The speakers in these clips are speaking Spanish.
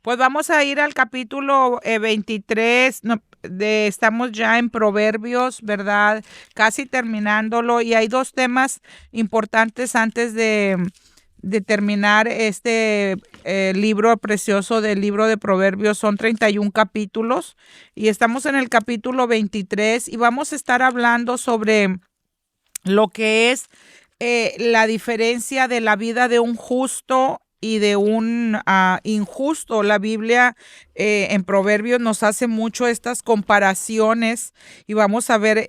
Pues vamos a ir al capítulo 23, estamos ya en Proverbios, ¿verdad? Casi terminándolo y hay dos temas importantes antes de terminar este libro precioso del libro de Proverbios. Son 31 capítulos y estamos en el capítulo 23 y vamos a estar hablando sobre lo que es la diferencia de la vida de un justo y de un injusto. La Biblia en Proverbios nos hace mucho estas comparaciones y vamos a ver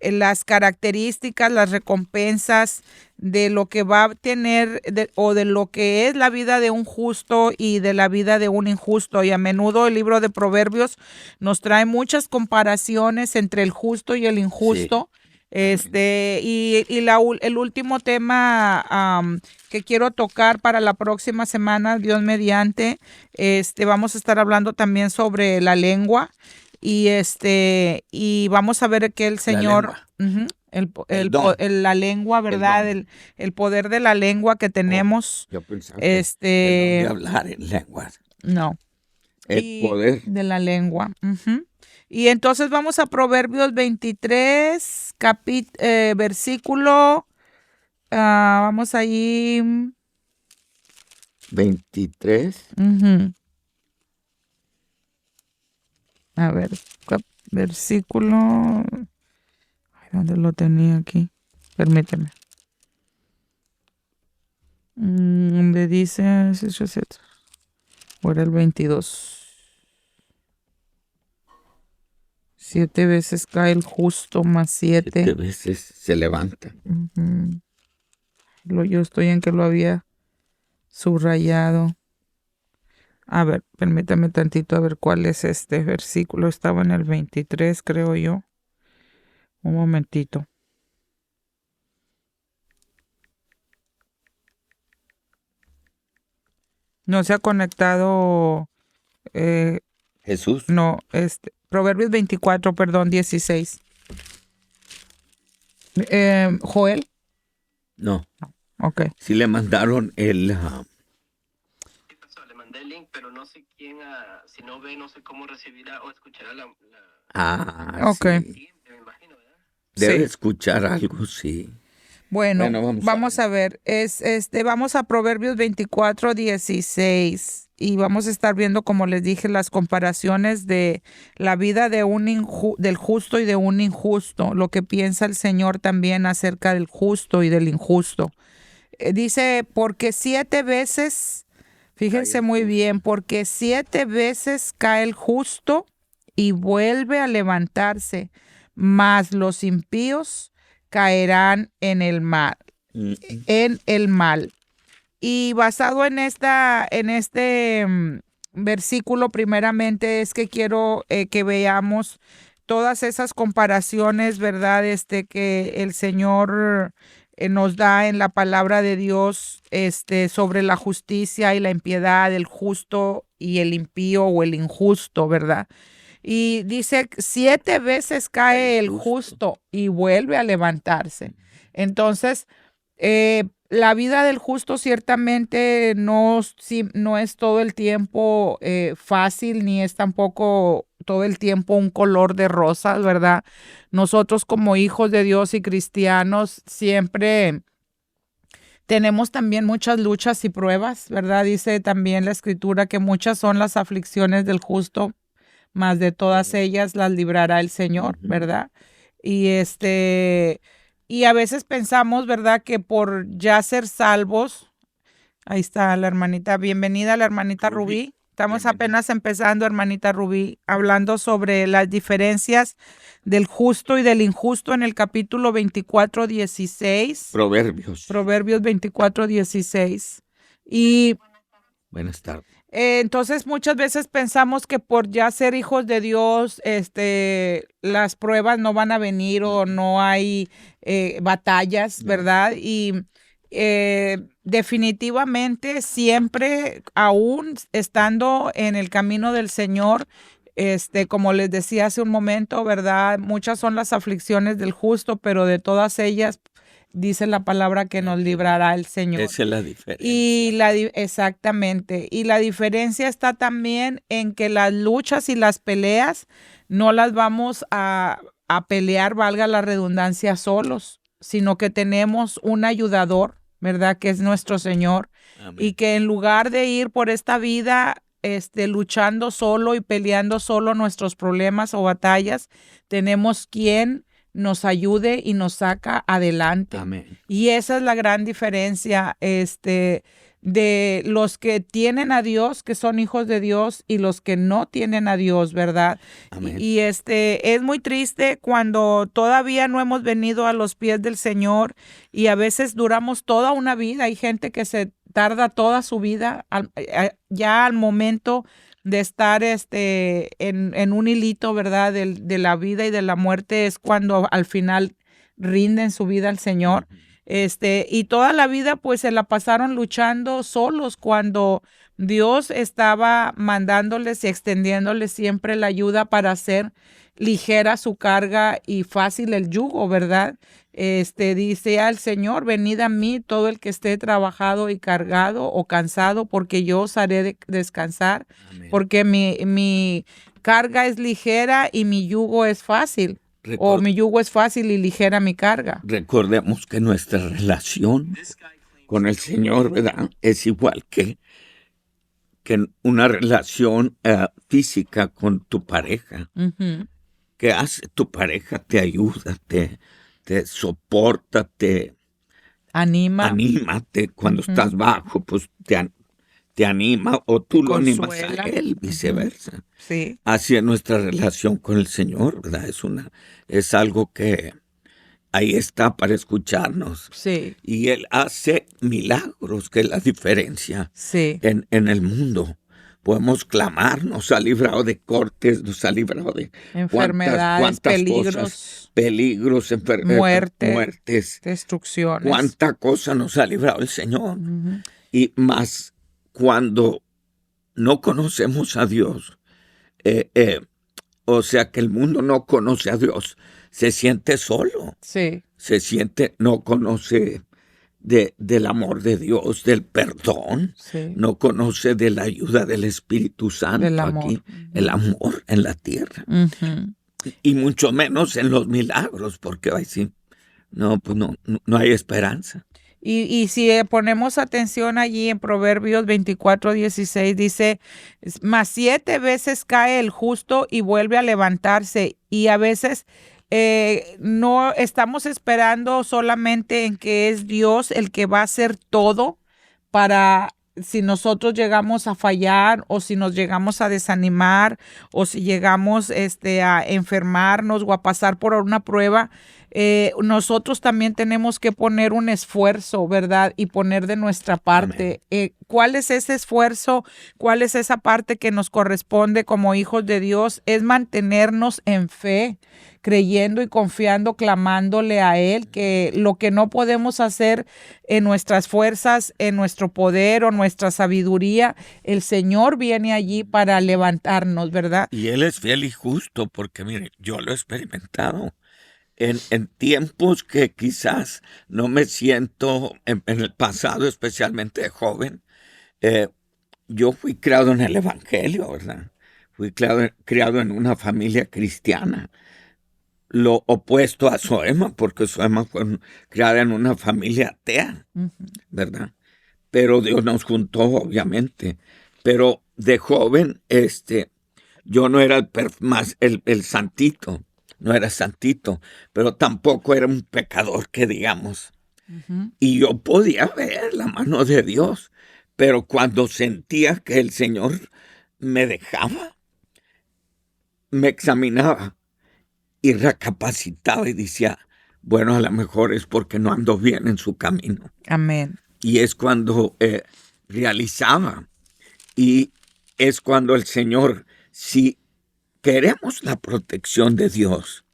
las características, las recompensas de lo que va a tener o de lo que es la vida de un justo y de la vida de un injusto. Y a menudo el libro de Proverbios nos trae muchas comparaciones entre el justo y el injusto. Sí. El último tema que quiero tocar para la próxima semana, Dios mediante, vamos a estar hablando también sobre la lengua y vamos a ver que el Señor, la lengua, ¿verdad? El poder de la lengua que tenemos. Yo pensaba que el de hablar en lenguas. No. El poder de la lengua. Y entonces vamos a Proverbios 23, versículo, vamos ahí. 23. A ver, versículo. Ay, ¿dónde lo tenía aquí? Permíteme. ¿Dónde dice? ¿O era el 22? 7 veces cae el justo, más 7. 7 veces se levanta. Yo estoy en que lo había subrayado. A ver, permítame tantito a ver cuál es este versículo. Estaba en el 23, creo yo. Un momentito. No se ha conectado. Jesús. No, Proverbios 24, perdón, 16. ¿Joel? No. Ok. Sí le mandaron el... ¿Qué pasó? Le mandé el link, pero no sé quién, si no ve, no sé cómo recibirá o escuchará la... Ok. Sí, me imagino, ¿verdad? Debe escuchar algo, sí. Bueno, vamos a ver. Vamos a Proverbios 24, 16. Y vamos a estar viendo, como les dije, las comparaciones de la vida de del justo y de un injusto. Lo que piensa el Señor también acerca del justo y del injusto. Dice, porque 7 veces, fíjense muy bien, porque 7 veces cae el justo y vuelve a levantarse, mas los impíos caerán en el mal. Y basado en este versículo, primeramente es que quiero que veamos todas esas comparaciones, ¿verdad? Que el Señor nos da en la palabra de Dios, sobre la justicia y la impiedad, el justo y el impío o el injusto, ¿verdad? Y dice, 7 veces cae el justo y vuelve a levantarse. Entonces, la vida del justo ciertamente no es todo el tiempo fácil, ni es tampoco todo el tiempo un color de rosas, ¿verdad? Nosotros como hijos de Dios y cristianos siempre tenemos también muchas luchas y pruebas, ¿verdad? Dice también la Escritura que muchas son las aflicciones del justo, mas de todas ellas las librará el Señor, ¿verdad? Y a veces pensamos, ¿verdad?, que por ya ser salvos, ahí está la hermanita, bienvenida la hermanita Rubí. Estamos apenas empezando, hermanita Rubí, hablando sobre las diferencias del justo y del injusto en el capítulo 24, 16. Proverbios 24, 16. Y buenas tardes. Entonces muchas veces pensamos que por ya ser hijos de Dios, las pruebas no van a venir o no hay batallas, ¿verdad? Y definitivamente siempre, aún estando en el camino del Señor, como les decía hace un momento, ¿verdad? Muchas son las aflicciones del justo, pero de todas ellas dice la palabra que nos librará el Señor. Esa es la diferencia. Exactamente. Y la diferencia está también en que las luchas y las peleas no las vamos a pelear, valga la redundancia, solos, sino que tenemos un ayudador, ¿verdad? Que es nuestro Señor. Amén. Y que en lugar de ir por esta vida luchando solo y peleando solo nuestros problemas o batallas, tenemos quien nos ayude y nos saca adelante. Amén. Y esa es la gran diferencia de los que tienen a Dios, que son hijos de Dios, y los que no tienen a Dios, ¿verdad? Amén. Y es muy triste cuando todavía no hemos venido a los pies del Señor y a veces duramos toda una vida. Hay gente que se tarda toda su vida ya al momento de estar en un hilito, ¿verdad? De la vida y de la muerte es cuando al final rinden su vida al Señor. Y toda la vida pues se la pasaron luchando solos cuando Dios estaba mandándoles y extendiéndoles siempre la ayuda para hacer ligera su carga y fácil el yugo, ¿verdad? Dice al Señor, venid a mí todo el que esté trabajado y cargado o cansado, porque yo os haré descansar. Amén. Porque mi carga es ligera y mi yugo es fácil. O mi yugo es fácil y ligera mi carga. Recordemos que nuestra relación con el Señor, ¿verdad? Es igual que una relación física con tu pareja. Uh-huh. ¿Qué hace tu pareja? Te ayuda, te soporta, te anima. Anímate cuando estás bajo, pues te anima o tú lo animas a él, viceversa. Sí. Así es nuestra relación con el Señor, ¿verdad? Es algo que ahí está para escucharnos. Sí. Y Él hace milagros, que es la diferencia sí. en el mundo. Podemos clamar, nos ha librado de cortes, nos ha librado de enfermedades, peligros, muertes, destrucciones. Cuánta cosa nos ha librado el Señor. Uh-huh. Y más cuando no conocemos a Dios, o sea que el mundo no conoce a Dios, se siente solo. Sí. Se siente, no conoce del amor de Dios, del perdón, sí. No conoce de la ayuda del Espíritu Santo del amor. Aquí, el amor en la tierra. Uh-huh. Y mucho menos en los milagros, porque va a decir, no, pues no hay esperanza. Y si ponemos atención allí en Proverbios 24:16, dice, mas 7 veces cae el justo y vuelve a levantarse. Y a veces no estamos esperando solamente en que es Dios el que va a hacer todo para si nosotros llegamos a fallar o si nos llegamos a desanimar o si llegamos a enfermarnos o a pasar por una prueba. Nosotros también tenemos que poner un esfuerzo, ¿verdad? Y poner de nuestra parte. ¿Cuál es ese esfuerzo? ¿Cuál es esa parte que nos corresponde como hijos de Dios? Es mantenernos en fe, creyendo y confiando, clamándole a Él, que lo que no podemos hacer en nuestras fuerzas, en nuestro poder o nuestra sabiduría, el Señor viene allí para levantarnos, ¿verdad? Y Él es fiel y justo, porque mire, yo lo he experimentado. En tiempos que quizás no me siento, en el pasado, especialmente de joven, yo fui criado en el Evangelio, ¿verdad? Fui criado en una familia cristiana. Lo opuesto a Zoema, porque Zoema fue criada en una familia atea, ¿verdad? Pero Dios nos juntó, obviamente. Pero de joven, yo no era el santito. No era santito, pero tampoco era un pecador, que digamos. Uh-huh. Y yo podía ver la mano de Dios, pero cuando sentía que el Señor me dejaba, me examinaba y recapacitaba y decía, bueno, a lo mejor es porque no ando bien en su camino. Amén. Y es cuando realizaba, y es cuando el Señor, si queremos la protección de Dios,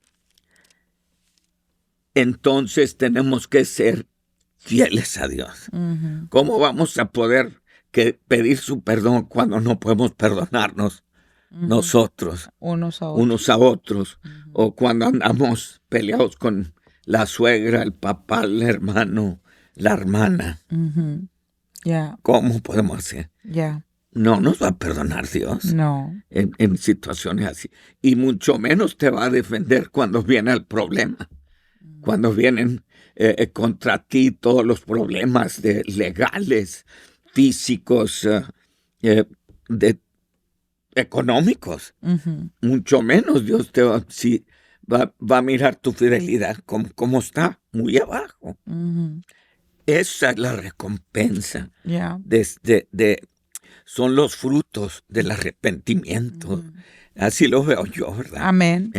entonces tenemos que ser fieles a Dios. Uh-huh. ¿Cómo vamos a poder pedir su perdón cuando no podemos perdonarnos nosotros, unos a otros? Uh-huh. O cuando andamos peleados con la suegra, el papá, el hermano, la hermana. ¿Cómo podemos hacer? No nos va a perdonar Dios. No. En situaciones así. Y mucho menos te va a defender cuando viene el problema. Cuando vienen contra ti todos los problemas legales, físicos, económicos. Mucho menos Dios te va a mirar tu fidelidad como está, muy abajo. Esa es la recompensa. Son los frutos del arrepentimiento. Así lo veo yo, ¿verdad? Amén.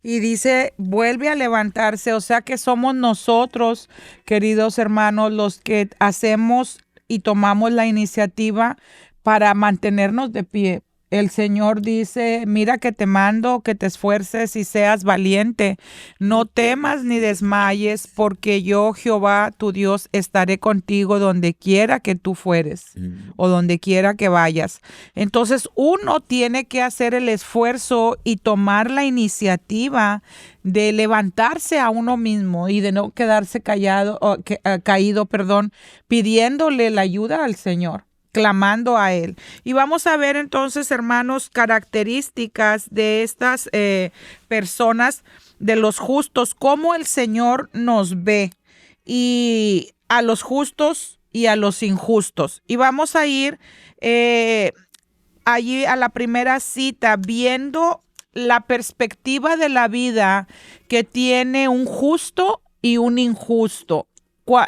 Y dice, vuelve a levantarse, o sea que somos nosotros, queridos hermanos, los que hacemos y tomamos la iniciativa para mantenernos de pie. El Señor dice, mira que te mando, que te esfuerces y seas valiente. No temas ni desmayes, porque yo, Jehová, tu Dios, estaré contigo donde quiera que tú fueres o donde quiera que vayas. Entonces, uno tiene que hacer el esfuerzo y tomar la iniciativa de levantarse a uno mismo y de no quedarse caído, pidiéndole la ayuda al Señor, clamando a Él. Y vamos a ver entonces, hermanos, características de estas personas, de los justos, cómo el Señor nos ve, y a los justos y a los injustos. Y vamos a ir allí a la primera cita, viendo la perspectiva de la vida que tiene un justo y un injusto.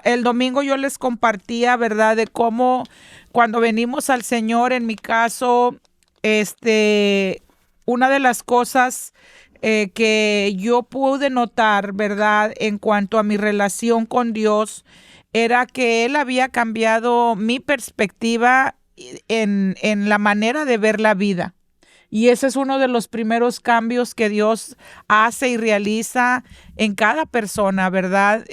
El domingo yo les compartía, ¿verdad?, de cómo cuando venimos al Señor, en mi caso, una de las cosas que yo pude notar, ¿verdad?, en cuanto a mi relación con Dios, era que Él había cambiado mi perspectiva en la manera de ver la vida. Y ese es uno de los primeros cambios que Dios hace y realiza en cada persona, ¿verdad?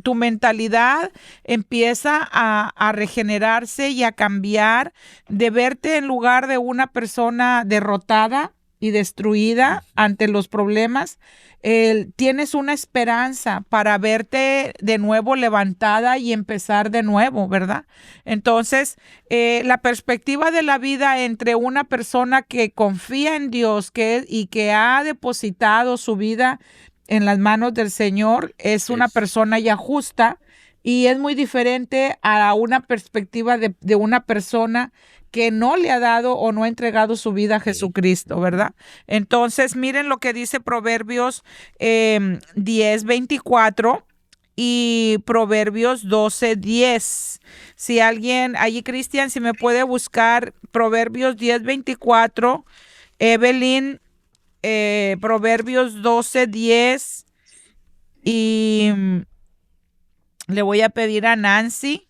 Tu mentalidad empieza a regenerarse y a cambiar, de verte en lugar de una persona derrotada y destruida ante los problemas. Tienes una esperanza para verte de nuevo levantada y empezar de nuevo, ¿verdad? Entonces, la perspectiva de la vida entre una persona que confía en Dios y que ha depositado su vida en las manos del Señor es una persona ya justa, y es muy diferente a una perspectiva de una persona que no le ha dado o no ha entregado su vida a Jesucristo, ¿verdad? Entonces, miren lo que dice Proverbios 10:24 y Proverbios 12:10. Si alguien, allí Cristian, si me puede buscar Proverbios 10:24, Evelyn, Proverbios 12:10, y le voy a pedir a Nancy,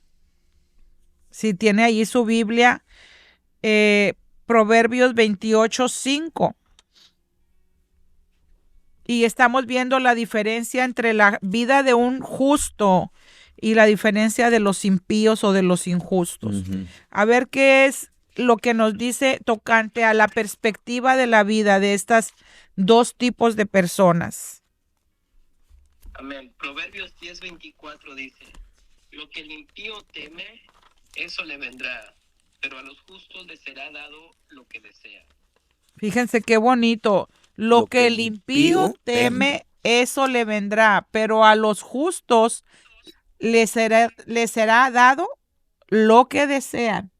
si tiene allí su Biblia, Proverbios 28:5. Y estamos viendo la diferencia entre la vida de un justo y la diferencia de los impíos o de los injustos. A ver qué es lo que nos dice tocante a la perspectiva de la vida de estas dos tipos de personas. Amén. Proverbios 10:24 dice, lo que el impío teme, eso le vendrá, pero a los justos les será dado lo que desea. Fíjense qué bonito. Lo que el impío teme, eso le vendrá, pero a los justos les será dado lo que desean.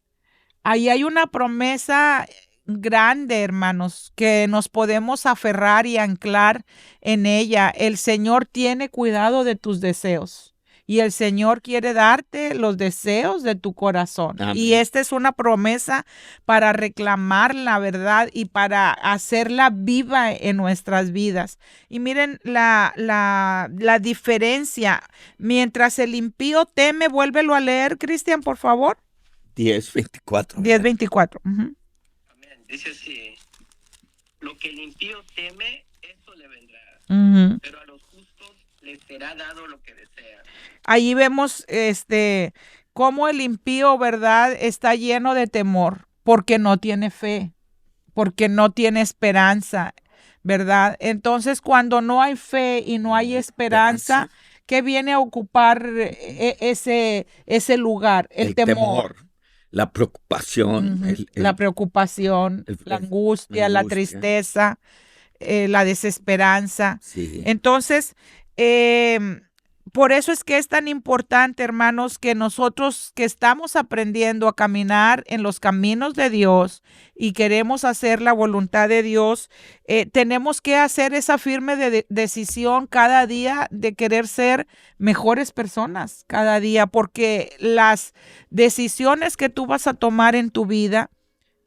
Ahí hay una promesa grande, hermanos, que nos podemos aferrar y anclar en ella. El Señor tiene cuidado de tus deseos y el Señor quiere darte los deseos de tu corazón. Amén. Y esta es una promesa para reclamar la verdad y para hacerla viva en nuestras vidas. Y miren la diferencia. Mientras el impío teme, vuélvelo a leer, Cristian, por favor. 10:24. 10:24. Amén. Dice así, lo que el impío teme, eso le vendrá, pero a los justos les será dado lo que desean. Allí vemos cómo el impío, ¿verdad?, está lleno de temor porque no tiene fe, porque no tiene esperanza, ¿verdad? Entonces, cuando no hay fe y no hay esperanza, ¿qué viene a ocupar ese lugar? El temor. La preocupación. La preocupación, la angustia, la tristeza, la desesperanza. Sí. Entonces, por eso es que es tan importante, hermanos, que nosotros que estamos aprendiendo a caminar en los caminos de Dios y queremos hacer la voluntad de Dios, tenemos que hacer esa firme decisión cada día de querer ser mejores personas cada día, porque las decisiones que tú vas a tomar en tu vida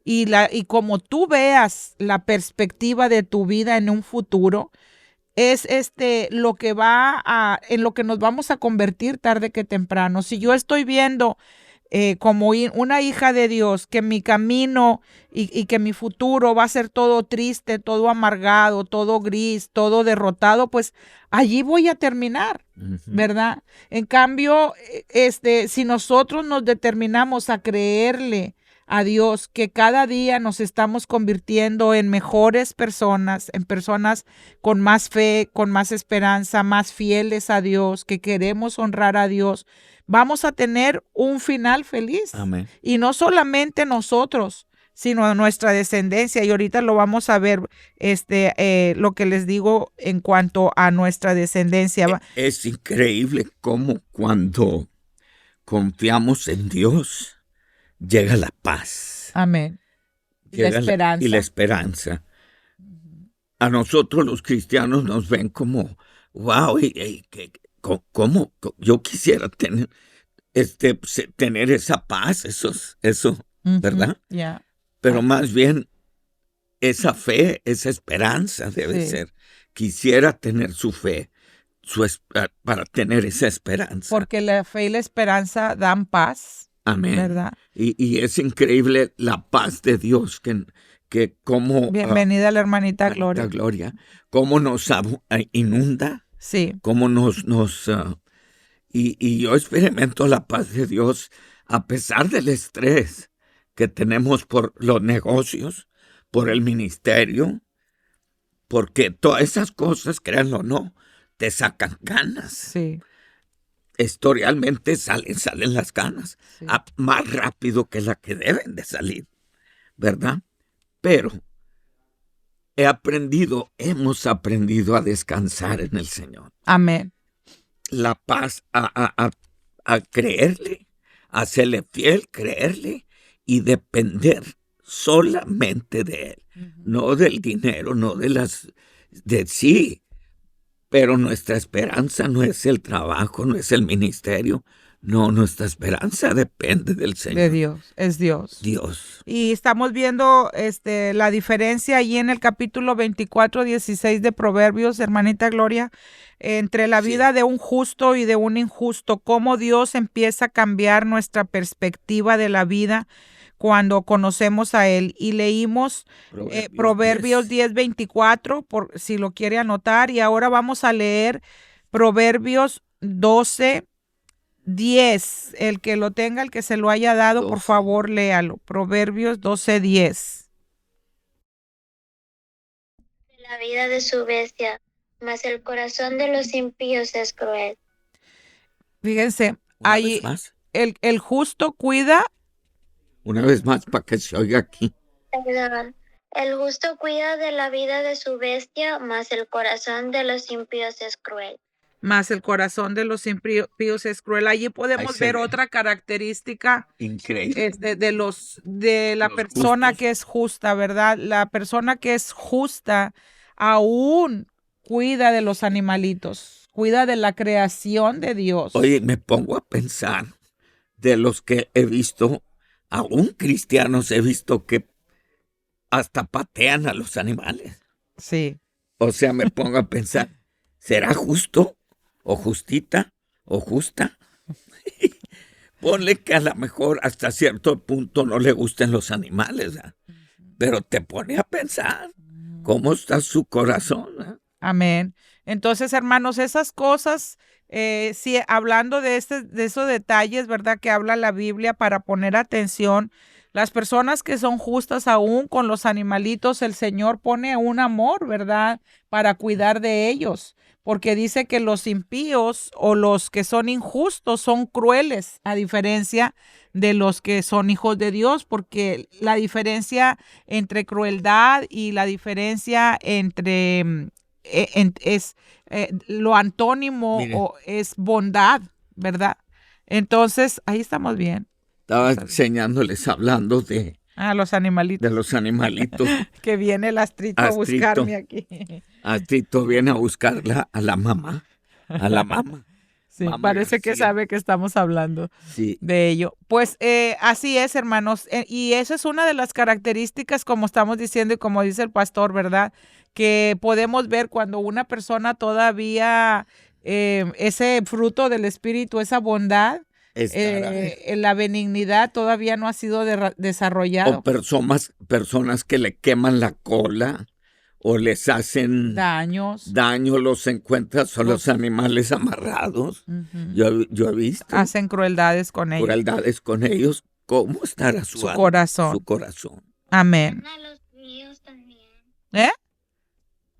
y como tú veas la perspectiva de tu vida en un futuro, es lo que en lo que nos vamos a convertir tarde que temprano. Si yo estoy viendo como una hija de Dios, que mi camino y que mi futuro va a ser todo triste, todo amargado, todo gris, todo derrotado, pues allí voy a terminar, ¿verdad? En cambio, si nosotros nos determinamos a creerle a Dios, que cada día nos estamos convirtiendo en mejores personas, en personas con más fe, con más esperanza, más fieles a Dios, que queremos honrar a Dios, vamos a tener un final feliz. Amén. Y no solamente nosotros, sino nuestra descendencia. Y ahorita lo vamos a ver, lo que les digo en cuanto a nuestra descendencia. Es increíble cómo cuando confiamos en Dios, llega la paz. Amén. Llega la esperanza. Y la esperanza. A nosotros los cristianos nos ven como, wow, ¿cómo? Yo quisiera tener, tener esa paz, eso, ¿verdad? Yeah. Pero más bien, esa fe, esa esperanza debe ser. Quisiera tener su fe para tener esa esperanza. Porque la fe y la esperanza dan paz. Amén. ¿Verdad? Y es increíble la paz de Dios que como... Bienvenida la hermanita Gloria. Gloria. Cómo nos inunda. Sí. Cómo y yo experimento la paz de Dios a pesar del estrés que tenemos por los negocios, por el ministerio, porque todas esas cosas, créanlo o no, te sacan ganas. Sí. Historialmente salen las ganas, más rápido que la que deben de salir, ¿verdad? Pero hemos aprendido a descansar en el Señor. Amén. La paz, a creerle, a serle fiel, creerle y depender solamente de Él, no del dinero, no de sí. Pero nuestra esperanza no es el trabajo, no es el ministerio. No, nuestra esperanza depende del Señor. De Dios, es Dios. Dios. Y estamos viendo la diferencia allí en el capítulo 24, 16 de Proverbios, hermanita Gloria, entre la vida de un justo y de un injusto, cómo Dios empieza a cambiar nuestra perspectiva de la vida cuando conocemos a Él. Y leímos Proverbios 10, 24, por si lo quiere anotar. Y ahora vamos a leer Proverbios 12, 10. El que lo tenga, el que se lo haya dado, 12. Por favor, léalo. Proverbios 12, 10. La vida de su bestia, mas el corazón de los impíos es cruel. Fíjense, ahí el justo cuida. Una vez más, para que se oiga aquí. Perdón. El justo cuida de la vida de su bestia, mas el corazón de los impíos es cruel. Mas el corazón de los impíos es cruel. Allí podemos ver otra característica increíble de la persona justos. Que es justa, ¿verdad? La persona que es justa aún cuida de los animalitos, cuida de la creación de Dios. Oye, me pongo a pensar de los que he visto. Aún cristianos he visto que hasta patean a los animales. Sí. O sea, me pongo a pensar, ¿será justo o justita o justa? Ponle que a lo mejor hasta cierto punto no le gusten los animales, ¿eh? Pero te pone a pensar cómo está su corazón, ¿eh? Amén. Entonces, hermanos, esas cosas... sí, hablando de esos detalles, ¿verdad? Que habla la Biblia para poner atención, Las personas que son justas aún con los animalitos, el Señor pone un amor, ¿verdad? Para cuidar de ellos, porque dice que los impíos o los que son injustos son crueles, a diferencia de los que son hijos de Dios, porque la diferencia entre crueldad y la diferencia entre lo antónimo Mire. o es bondad, ¿verdad? Entonces, ahí estamos bien. Estaba enseñándoles, hablando de Los animalitos. los animalitos. Que viene el Astrito a Astrito. buscarme aquí. Astrito viene a buscarla a la mamá. A la mamá. Sí, Mamá parece que García. sabe que estamos hablando Sí. de ello. Pues así es, hermanos. Y esa es una de las características, como estamos diciendo y como dice el pastor, ¿verdad? Que podemos ver cuando una persona todavía, ese fruto del Espíritu, esa bondad, la benignidad todavía no ha sido desarrollado. O personas que le queman la cola o les hacen Daños. daño, los encuentras a los animales amarrados. Ujú. Yo he visto Hacen crueldades con ellos. crueldades con ellos. ¿Cómo estará su alma? Corazón. Su corazón. Amén. A los ríos también. ¿Eh?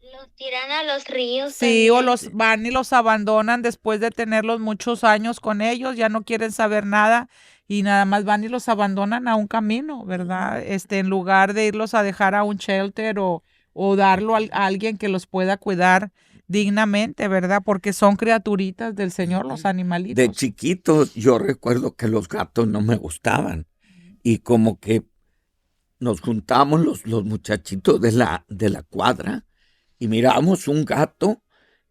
Los tiran a los ríos Sí, también. o los van y los abandonan después de tenerlos muchos años con ellos, ya no quieren saber nada y nada más van y los abandonan a un camino, ¿verdad? En lugar de irlos a dejar a un shelter o darlo a alguien que los pueda cuidar dignamente, ¿verdad? Porque son criaturitas del Señor, los animalitos. De chiquito yo recuerdo que los gatos no me gustaban y como que nos juntamos los muchachitos de la cuadra y mirábamos un gato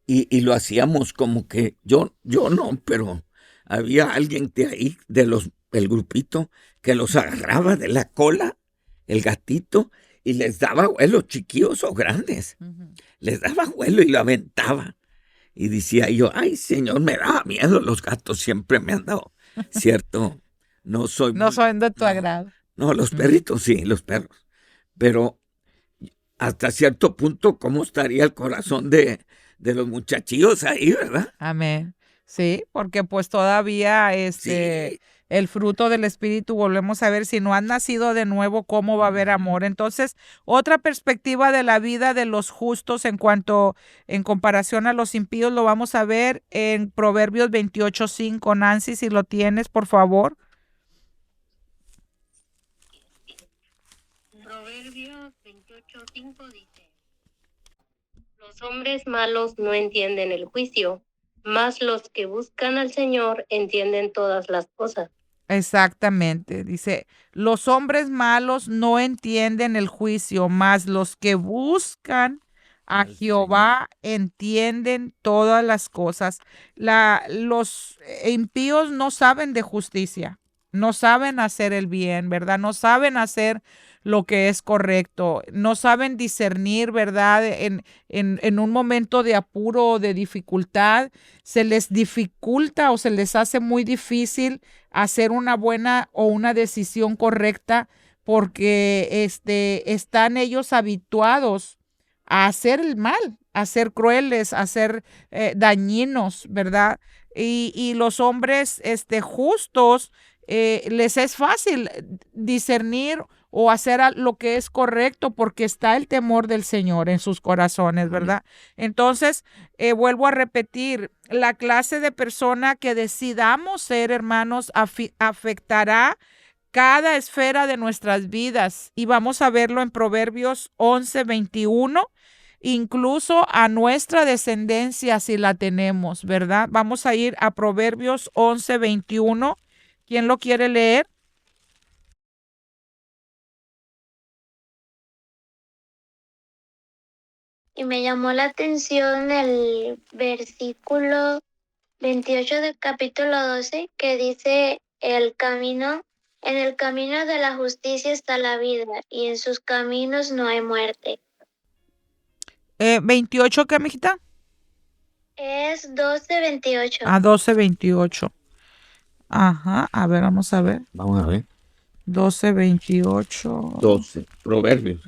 y lo hacíamos como que yo no, pero había alguien de ahí, el grupito, que los agarraba de la cola, el gatito, y les daba vuelo, chiquillos o grandes. Ujú. Les daba vuelo y lo aventaba. Y decía yo, ay, Señor, me daba miedo, los gatos siempre me han dado, ¿cierto? No soy No muy- son de tu no. agrado. No, los perritos sí, los perros. Pero hasta cierto punto, ¿cómo estaría el corazón de los muchachillos ahí, verdad? Amén. Sí, porque pues todavía Sí. el fruto del Espíritu, volvemos a ver, si no han nacido de nuevo, ¿cómo va a haber amor? Entonces, otra perspectiva de la vida de los justos en comparación a los impíos, lo vamos a ver en Proverbios 28:5. Nancy, si lo tienes, por favor. Proverbios 28:5 dice: Los hombres malos no entienden el juicio, mas los que buscan al Señor entienden todas las cosas. Exactamente, dice, los hombres malos no entienden el juicio, mas los que buscan a Al Jehová entienden todas las cosas. Los impíos no saben de justicia, no saben hacer el bien, ¿verdad? No saben hacer lo que es correcto, no saben discernir, ¿verdad? En un momento de apuro o de dificultad, se les dificulta o se les hace muy difícil hacer una buena o una decisión correcta porque están ellos habituados a hacer el mal, a ser crueles, a ser dañinos, ¿verdad? Y los hombres justos les es fácil discernir o hacer lo que es correcto porque está el temor del Señor en sus corazones, ¿verdad? Entonces, vuelvo a repetir, la clase de persona que decidamos ser, hermanos, afectará cada esfera de nuestras vidas. Y vamos a verlo en Proverbios 11:21, incluso a nuestra descendencia si la tenemos, ¿verdad? Vamos a ir a Proverbios 11:21. ¿Quién lo quiere leer? Y me llamó la atención el versículo 28 del capítulo 12 que dice, en el camino de la justicia está la vida y en sus caminos no hay muerte. 28, ¿qué, mijita? Es 12:28. 12:28. Ajá, a ver, vamos a ver. Vamos a ver. 12:28. 12. Proverbios.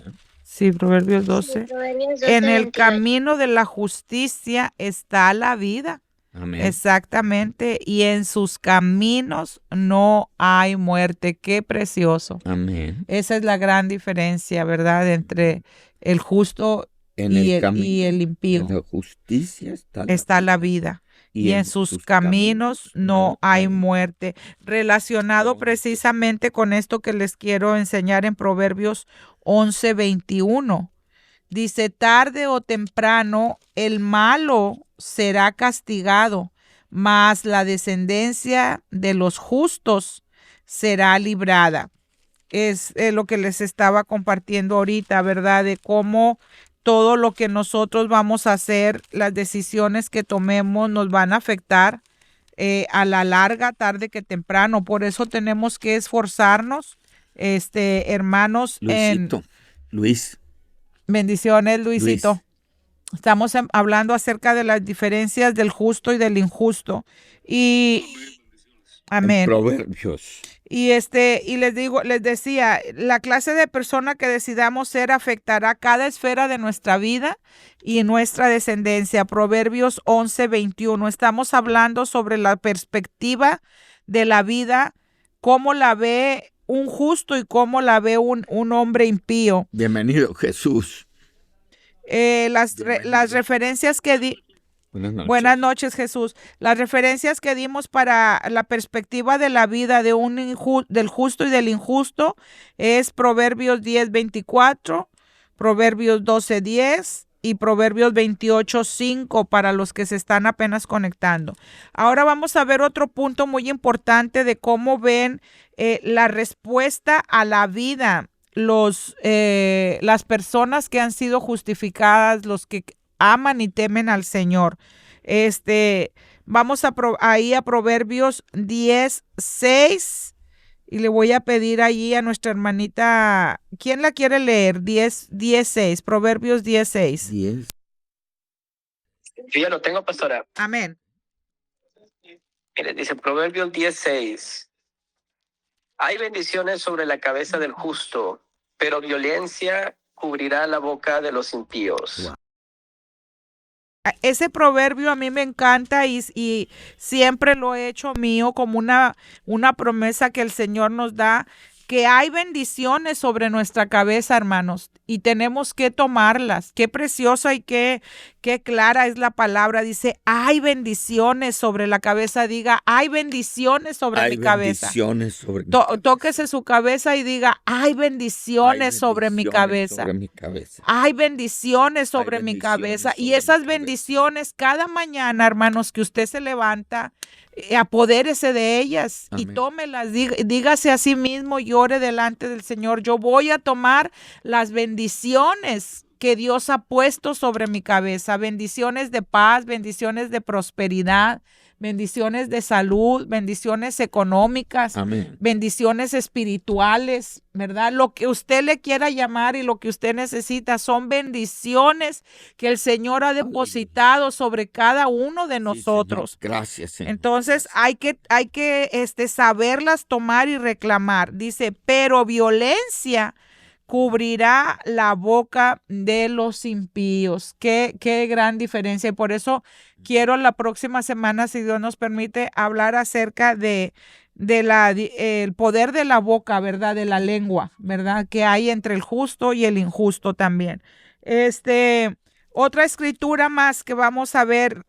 Sí, Proverbios 12. Proverbios En el 12:28. camino de la justicia está la vida Amén. Exactamente. Y en sus caminos no hay muerte. Qué precioso. Amén. Esa es la gran diferencia, ¿verdad? Entre el justo En y el camino y el de impío. la justicia Está la vida. Y en sus caminos no hay muerte. Relacionado precisamente con esto que les quiero enseñar en Proverbios 11:21. Dice, tarde o temprano el malo será castigado, mas la descendencia de los justos será librada. Es lo que les estaba compartiendo ahorita, ¿verdad? De cómo todo lo que nosotros vamos a hacer, las decisiones que tomemos nos van a afectar a la larga, tarde que temprano. Por eso tenemos que esforzarnos, hermanos, Luis. Bendiciones, Luisito. Luis. Estamos hablando acerca de las diferencias del justo y del injusto. Y amén. En Proverbios. Y les decía, la clase de persona que decidamos ser afectará cada esfera de nuestra vida y nuestra descendencia. Proverbios 11:21. Estamos hablando sobre la perspectiva de la vida, cómo la ve un justo y cómo la ve un hombre impío. Bienvenido, Jesús. Las referencias que di. Buenas noches, Jesús. Las referencias que dimos para la perspectiva de la vida de del justo y del injusto es Proverbios 10:24, Proverbios 12:10 y Proverbios 28:5 para los que se están apenas conectando. Ahora vamos a ver otro punto muy importante de cómo ven la respuesta a la vida las personas que han sido justificadas, los que aman y temen al Señor. Vamos ahí a Proverbios 10:6 y le voy a pedir allí a nuestra hermanita, ¿quién la quiere leer? 10:6, Proverbios 10:6. 10. Yo ya lo tengo, pastora. Amén. Mire, dice Proverbios 10:6. Hay bendiciones sobre la cabeza del justo, pero violencia cubrirá la boca de los impíos. Wow. Ese proverbio a mí me encanta y siempre lo he hecho mío como una promesa que el Señor nos da, que hay bendiciones sobre nuestra cabeza, hermanos, y tenemos que tomarlas. Qué preciosa y qué clara es la palabra. Dice, hay bendiciones sobre la cabeza. Diga, hay bendiciones sobre mi cabeza. Hay bendiciones sobre mi cabeza. Tóquese su cabeza y diga, hay bendiciones sobre mi cabeza. Hay bendiciones sobre mi cabeza. Y esas bendiciones cada mañana, hermanos, que usted se levanta, apodérese de ellas. Amén. Y tómelas, dígase a sí mismo y ore delante del Señor. Yo voy a tomar las bendiciones que Dios ha puesto sobre mi cabeza, bendiciones de paz, bendiciones de prosperidad, bendiciones de salud, bendiciones económicas, amén, bendiciones espirituales, ¿verdad? Lo que usted le quiera llamar y lo que usted necesita son bendiciones que el Señor ha depositado sobre cada uno de nosotros. Sí, Señor. Gracias, Señor. Entonces hay que saberlas tomar y reclamar. Dice, pero violencia cubrirá la boca de los impíos. Qué gran diferencia. Y por eso quiero la próxima semana, si Dios nos permite, hablar acerca de el poder de la boca, ¿verdad? De la lengua, ¿verdad? Que hay entre el justo y el injusto también. Otra escritura más que vamos a ver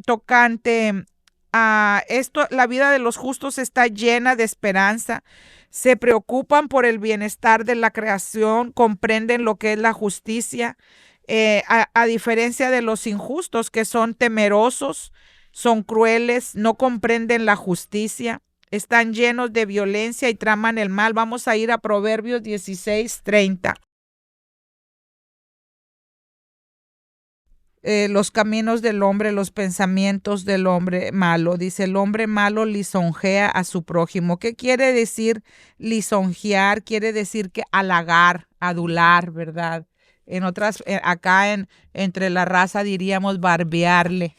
tocante a esto, la vida de los justos está llena de esperanza. Se preocupan por el bienestar de la creación, comprenden lo que es la justicia, a diferencia de los injustos que son temerosos, son crueles, no comprenden la justicia, están llenos de violencia y traman el mal. Vamos a ir a Proverbios 16:30. Los caminos del hombre, los pensamientos del hombre malo. Dice, el hombre malo lisonjea a su prójimo. ¿Qué quiere decir lisonjear? Quiere decir que halagar, adular, ¿verdad? En otras, acá entre la raza diríamos barbearle.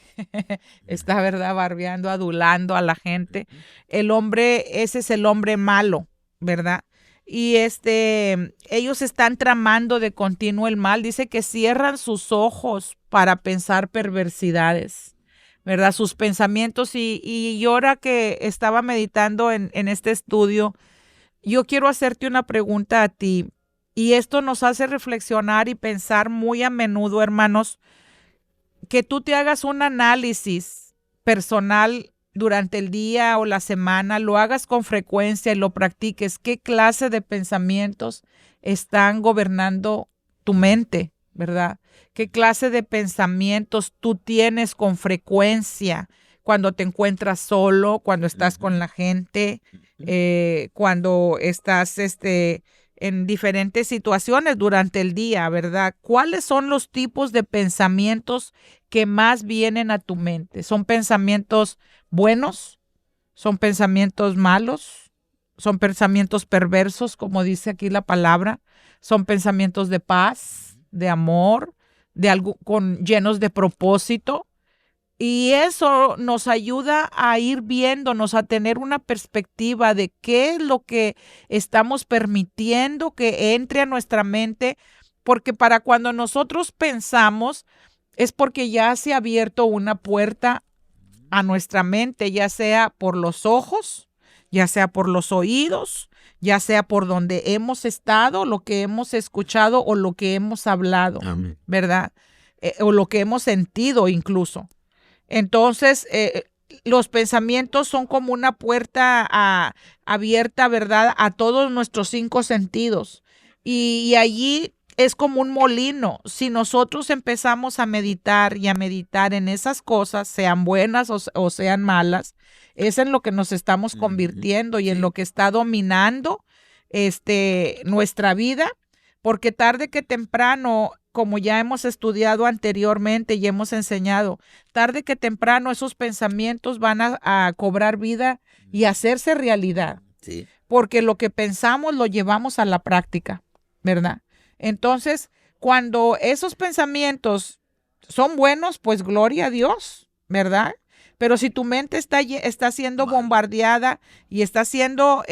Está, ¿verdad? Barbeando, adulando a la gente. El hombre, ese es el hombre malo, ¿verdad? Y ellos están tramando de continuo el mal. Dice que cierran sus ojos para pensar perversidades, ¿verdad? Sus pensamientos. Y ahora que estaba meditando en este estudio, yo quiero hacerte una pregunta a ti. Y esto nos hace reflexionar y pensar muy a menudo, hermanos, que tú te hagas un análisis personal durante el día o la semana, lo hagas con frecuencia y lo practiques. ¿Qué clase de pensamientos están gobernando tu mente, verdad? ¿Qué clase de pensamientos tú tienes con frecuencia cuando te encuentras solo, cuando estás con la gente, cuando estás en diferentes situaciones durante el día, ¿verdad? ¿Cuáles son los tipos de pensamientos que más vienen a tu mente? ¿Son pensamientos buenos? ¿Son pensamientos malos? ¿Son pensamientos perversos, como dice aquí la palabra? ¿Son pensamientos de paz, de amor, de algo llenos de propósito? Y eso nos ayuda a ir viéndonos, a tener una perspectiva de qué es lo que estamos permitiendo que entre a nuestra mente, porque para cuando nosotros pensamos es porque ya se ha abierto una puerta a nuestra mente, ya sea por los ojos, ya sea por los oídos, ya sea por donde hemos estado, lo que hemos escuchado o lo que hemos hablado, Amén. ¿verdad? O lo que hemos sentido incluso. Entonces, los pensamientos son como una puerta abierta, ¿verdad?, a todos nuestros 5 sentidos. Y allí es como un molino. Si nosotros empezamos a meditar y a meditar en esas cosas, sean buenas o sean malas, es en lo que nos estamos convirtiendo y en lo que está dominando nuestra vida, porque tarde que temprano, como ya hemos estudiado anteriormente y hemos enseñado, tarde que temprano esos pensamientos van a cobrar vida y hacerse realidad. Sí. Porque lo que pensamos lo llevamos a la práctica, ¿verdad? Entonces, cuando esos pensamientos son buenos, pues gloria a Dios, ¿verdad? Pero si tu mente está siendo bombardeada y está siendo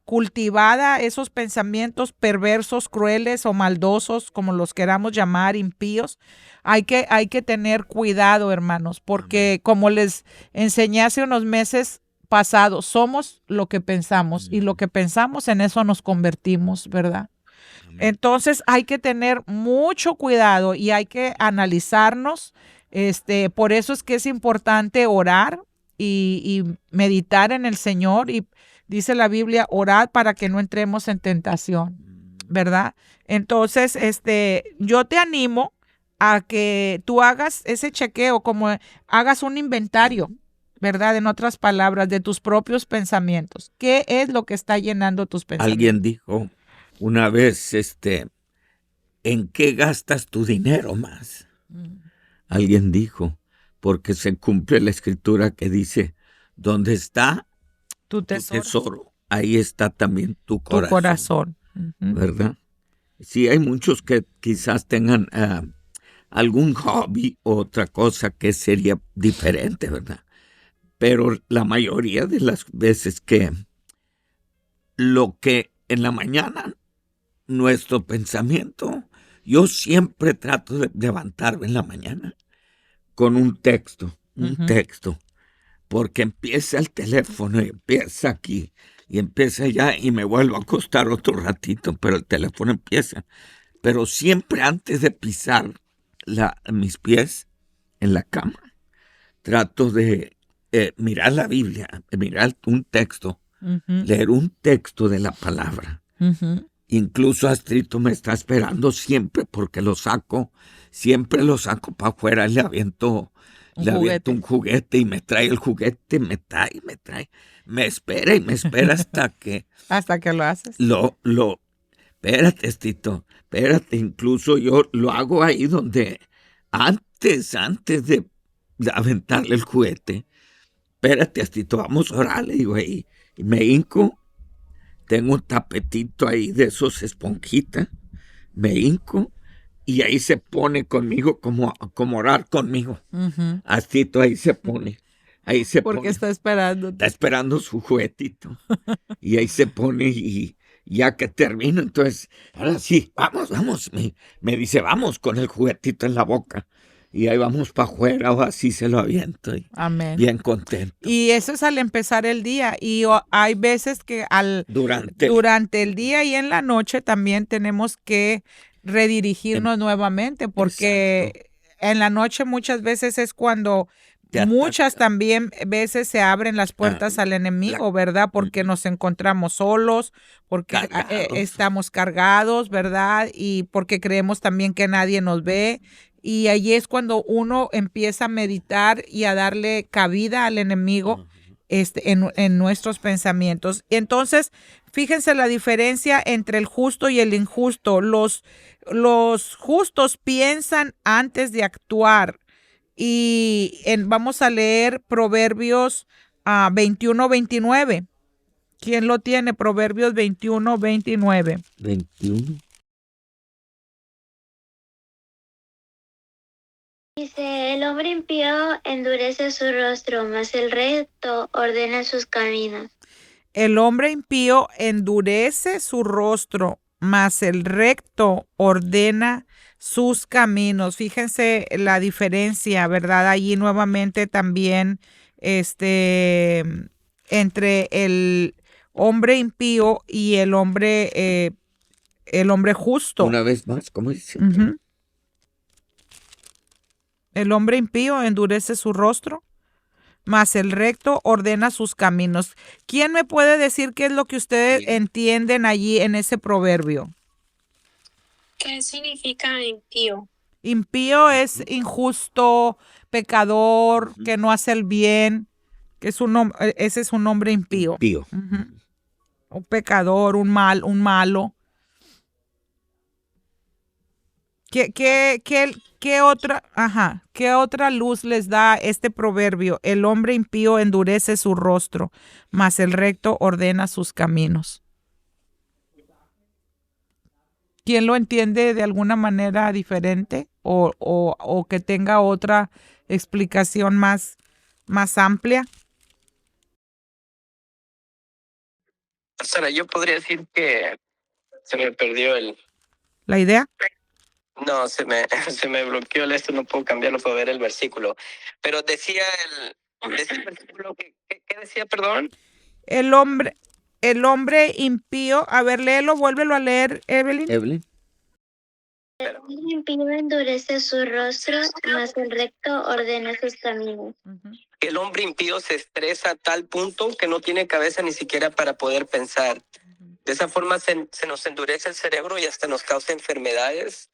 cultivada esos pensamientos perversos, crueles o maldosos, como los queramos llamar, impíos, hay que tener cuidado, hermanos, porque como les enseñé hace unos meses pasados, somos lo que pensamos y lo que pensamos en eso nos convertimos, ¿verdad? Entonces hay que tener mucho cuidado y hay que analizarnos. Por eso es que es importante orar y meditar en el Señor. Y dice la Biblia, orad para que no entremos en tentación, ¿verdad? Entonces, yo te animo a que tú hagas ese chequeo, como hagas un inventario, ¿verdad? En otras palabras, de tus propios pensamientos. ¿Qué es lo que está llenando tus pensamientos? Alguien dijo una vez, ¿en qué gastas tu dinero más? Alguien dijo, porque se cumple la escritura que dice, donde está tu tesoro, ahí está también tu corazón. Tu corazón. ¿Verdad? Sí, hay muchos que quizás tengan algún hobby o otra cosa que sería diferente, ¿verdad? Pero la mayoría de las veces que lo que en la mañana, nuestro pensamiento, yo siempre trato de levantarme en la mañana con un texto, porque empieza el teléfono y empieza aquí, y empieza allá y me vuelvo a acostar otro ratito, pero el teléfono empieza. Pero siempre antes de pisar mis pies en la cama, trato de mirar la Biblia, mirar un texto, leer un texto de la palabra. Incluso Astrito me está esperando siempre porque siempre lo saco para afuera, le aviento un juguete y me trae el juguete, me trae, me espera y me espera hasta que... Hasta que lo haces. Espérate, Astrito, espérate, incluso yo lo hago ahí donde antes de aventarle el juguete, espérate, Astrito, vamos a orar, le digo ahí, y me hinco. Tengo un tapetito ahí de esos esponjitas, me hinco y ahí se pone conmigo como orar conmigo. Astito ahí se pone. Porque está esperando. Está esperando su juguetito. Y ahí se pone y ya que termino, entonces, ahora sí, vamos. Me dice, vamos con el juguetito en la boca. y ahí vamos para afuera, o así se lo aviento. Amén. Bien contento. Y eso es al empezar el día. Y hay veces que durante el día y en la noche también tenemos que redirigirnos nuevamente, porque en la noche muchas veces es cuando muchas también veces se abren las puertas al enemigo, ¿verdad? Porque nos encontramos solos, porque estamos cargados, ¿verdad? Y porque creemos también que nadie nos ve. Y allí es cuando uno empieza a meditar y a darle cabida al enemigo en nuestros pensamientos. Entonces, fíjense la diferencia entre el justo y el injusto. Los justos piensan antes de actuar. Y vamos a leer Proverbios 21-29. ¿Quién lo tiene? Proverbios 21-29. 21. Dice, el hombre impío endurece su rostro, mas el recto ordena sus caminos. El hombre impío endurece su rostro, mas el recto ordena sus caminos. Fíjense la diferencia, ¿verdad? Allí nuevamente también entre el hombre impío y el hombre justo. Una vez más, ¿cómo dice? Uh-huh. El hombre impío endurece su rostro, mas el recto ordena sus caminos. ¿Quién me puede decir qué es lo que ustedes entienden allí en ese proverbio? ¿Qué significa impío? Impío es injusto, pecador, que no hace el bien, que ese es un hombre impío. Impío. Uh-huh. Un pecador, un malo. ¿Qué otra luz les da este proverbio? El hombre impío endurece su rostro, mas el recto ordena sus caminos. ¿Quién lo entiende de alguna manera diferente o que tenga otra explicación más amplia? Sara, yo podría decir que se me perdió ¿La idea? No, se me bloqueó esto, no puedo cambiarlo para ver el versículo. Pero decía el versículo, ¿qué decía, perdón? El hombre impío, a ver, léelo, vuélvelo a leer, Evelyn. El hombre impío endurece su rostro, mas el recto ordena sus caminos. Uh-huh. El hombre impío se estresa a tal punto que no tiene cabeza ni siquiera para poder pensar. De esa forma se nos endurece el cerebro y hasta nos causa enfermedades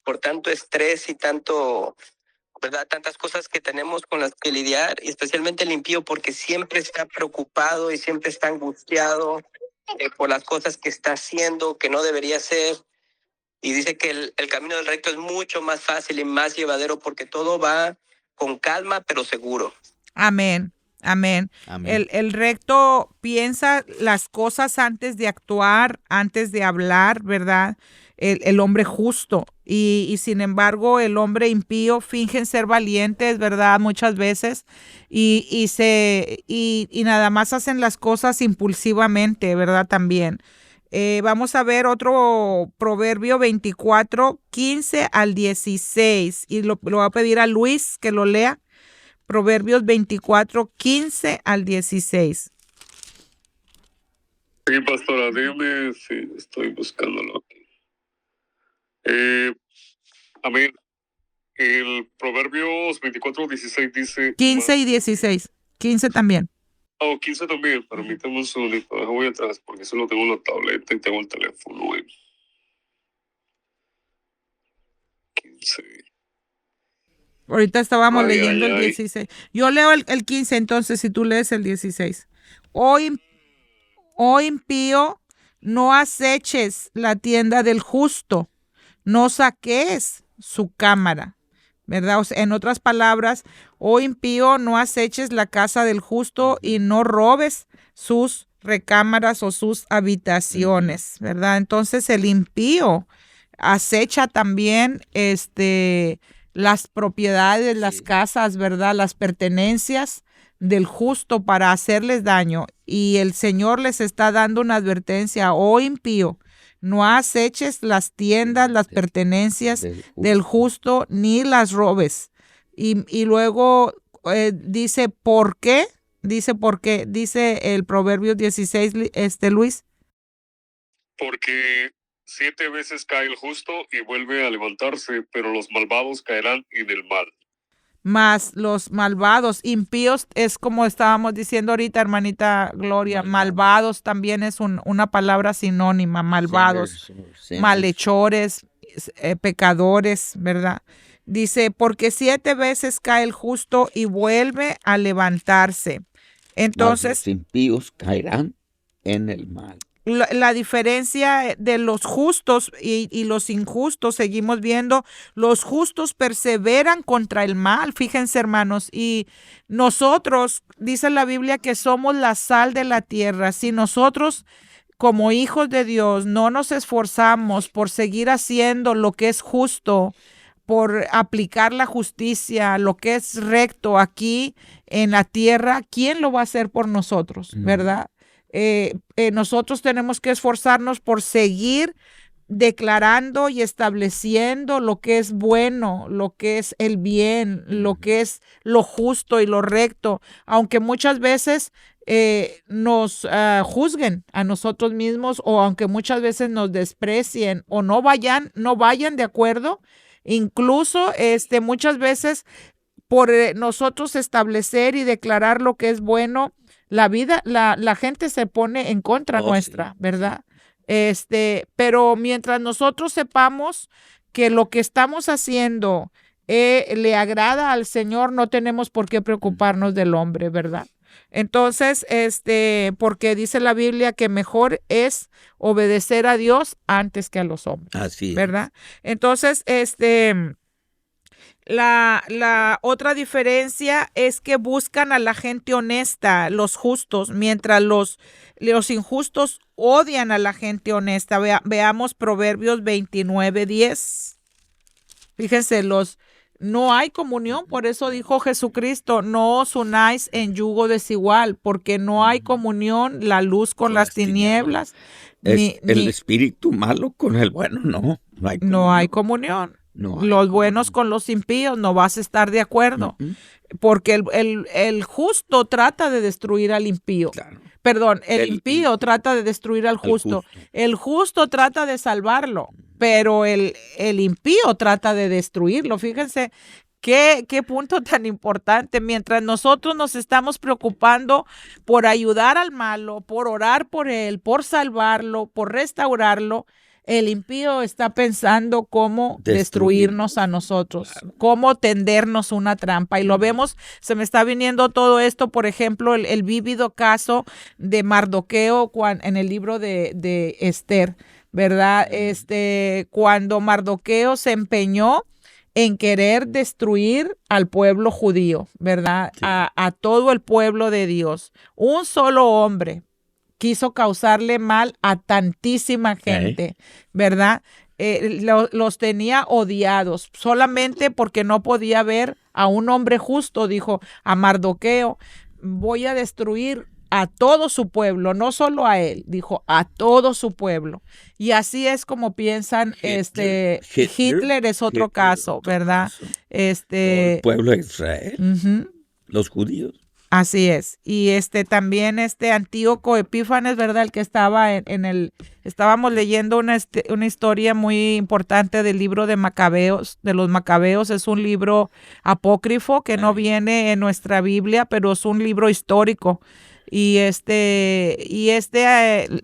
por tanto estrés y ¿verdad? Tantas cosas que tenemos con las que lidiar, y especialmente el impío porque siempre está preocupado y siempre está angustiado por las cosas que está haciendo, que no debería hacer. Y dice que el camino del recto es mucho más fácil y más llevadero porque todo va con calma pero seguro. Amén. El recto piensa las cosas antes de actuar, antes de hablar, ¿verdad? El hombre justo. Y sin embargo, el hombre impío fingen ser valientes, ¿verdad? Muchas veces. Y nada más hacen las cosas impulsivamente, ¿verdad? También. Vamos a ver otro proverbio 24, 15 al 16. Y lo voy a pedir a Luis que lo lea. Proverbios 24, 15 al 16. Sí, pastora, dime si estoy buscándolo aquí. Amén. El Proverbios 24, 16 dice... 15 y 16. 15 también. 15 también. Permítame un segundito. Voy atrás porque solo tengo la tableta y tengo el teléfono. 15. Ahorita estábamos leyendo el 16. Yo leo el 15, entonces, si tú lees el 16. Oh impío, no aceches la tienda del justo, no saques su cámara, ¿verdad? O sea, en otras palabras, oh impío, no aceches la casa del justo y no robes sus recámaras o sus habitaciones, ¿verdad? Entonces, el impío acecha también las propiedades, las casas, ¿verdad? Las pertenencias del justo para hacerles daño. Y el Señor les está dando una advertencia: oh impío, no aceches las tiendas, las pertenencias del justo, ni las robes. Y luego dice, ¿por qué? Dice el Proverbios 16, Luis. Porque 7 veces cae el justo y vuelve a levantarse, pero los malvados caerán en el mal. Más los malvados, impíos, es como estábamos diciendo ahorita, hermanita Gloria, malvados también es una palabra sinónima, malvados, malhechores, pecadores, ¿verdad? Dice, porque 7 veces cae el justo y vuelve a levantarse. Entonces, los impíos caerán en el mal. La diferencia de los justos y los injustos, seguimos viendo, los justos perseveran contra el mal, fíjense hermanos, y nosotros, dice la Biblia, que somos la sal de la tierra. Si nosotros como hijos de Dios no nos esforzamos por seguir haciendo lo que es justo, por aplicar la justicia, lo que es recto aquí en la tierra, ¿quién lo va a hacer por nosotros, verdad? Nosotros tenemos que esforzarnos por seguir declarando y estableciendo lo que es bueno, lo que es el bien, lo que es lo justo y lo recto, aunque muchas veces nos juzguen a nosotros mismos, o aunque muchas veces nos desprecien o no vayan de acuerdo, incluso muchas veces por nosotros establecer y declarar lo que es bueno, la gente se pone en contra nuestra, ¿verdad? Pero mientras nosotros sepamos que lo que estamos haciendo le agrada al Señor, no tenemos por qué preocuparnos del hombre, ¿verdad? Entonces, porque dice la Biblia que mejor es obedecer a Dios antes que a los hombres. Así es. ¿Verdad? Entonces, la otra diferencia es que buscan a la gente honesta, los justos, mientras los injustos odian a la gente honesta. Veamos Proverbios 29:10. Fíjense, no hay comunión, por eso dijo Jesucristo, no os unáis en yugo desigual, porque no hay comunión, la luz con las tinieblas. El espíritu malo con el bueno, no hay comunión. Los buenos con los impíos, no vas a estar de acuerdo, porque el justo trata de destruir al impío. Claro. Perdón, el impío trata de destruir al justo. El justo trata de salvarlo, pero el impío trata de destruirlo. Fíjense qué punto tan importante. Mientras nosotros nos estamos preocupando por ayudar al malo, por orar por él, por salvarlo, por restaurarlo, el impío está pensando cómo destruirnos a nosotros, cómo tendernos una trampa. Y lo vemos, se me está viniendo todo esto, por ejemplo, el vívido caso de Mardoqueo en el libro de Esther, ¿verdad? Cuando Mardoqueo se empeñó en querer destruir al pueblo judío, ¿verdad? Sí. A todo el pueblo de Dios. Un solo hombre quiso causarle mal a tantísima gente, ¿verdad? Los tenía odiados, solamente porque no podía ver a un hombre justo. Dijo a Mardoqueo, voy a destruir a todo su pueblo, no solo a él, dijo a todo su pueblo. Y así es como piensan, Hitler es otro caso, ¿verdad? Todo el pueblo de Israel, los judíos. Así es. Y también Antíoco Epífanes, ¿verdad? El que estaba estábamos leyendo una historia muy importante del libro de Macabeos, de los Macabeos. Es un libro apócrifo que no viene en nuestra Biblia, pero es un libro histórico. Y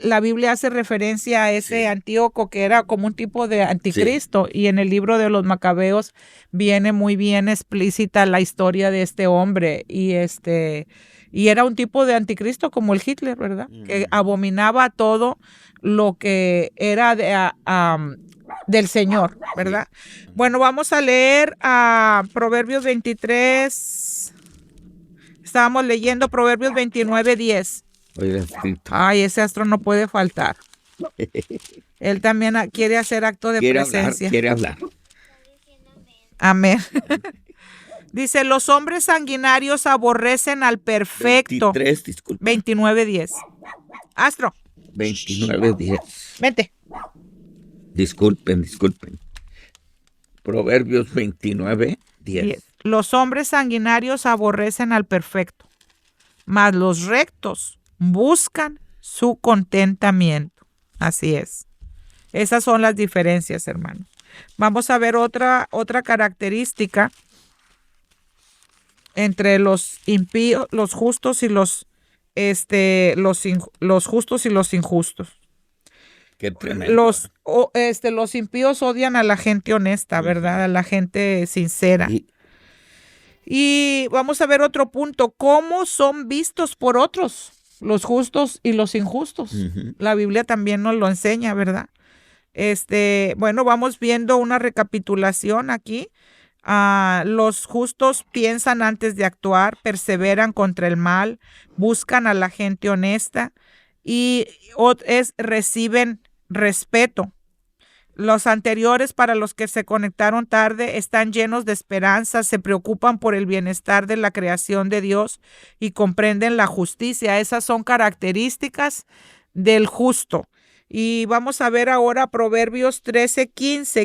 la Biblia hace referencia a ese Antíoco que era como un tipo de anticristo, y en el libro de los Macabeos viene muy bien explícita la historia de este hombre, y era un tipo de anticristo como el Hitler, ¿verdad? Que abominaba todo lo que era del Señor, ¿verdad? Bueno, vamos a leer a Proverbios 23. Estábamos leyendo Proverbios 29:10. Ay, ese astro no puede faltar. Él también quiere hacer acto de presencia. Quiere hablar. Amén. Dice, los hombres sanguinarios aborrecen al perfecto. 29:10. Astro. 29:10. Vente. Disculpen. Proverbios 29:10. Los hombres sanguinarios aborrecen al perfecto, mas los rectos buscan su contentamiento. Así es. Esas son las diferencias, hermanos. Vamos a ver otra característica entre los impíos, los justos y los justos y los injustos. Qué tremendo. Los impíos odian a la gente honesta, ¿verdad? A la gente sincera. Y vamos a ver otro punto. ¿Cómo son vistos por otros los justos y los injustos? La Biblia también nos lo enseña, ¿verdad? Bueno, vamos viendo una recapitulación aquí. Los justos piensan antes de actuar, perseveran contra el mal, buscan a la gente honesta y reciben respeto. Los anteriores, para los que se conectaron tarde, están llenos de esperanza, se preocupan por el bienestar de la creación de Dios y comprenden la justicia. Esas son características del justo. Y vamos a ver ahora Proverbios 13:15.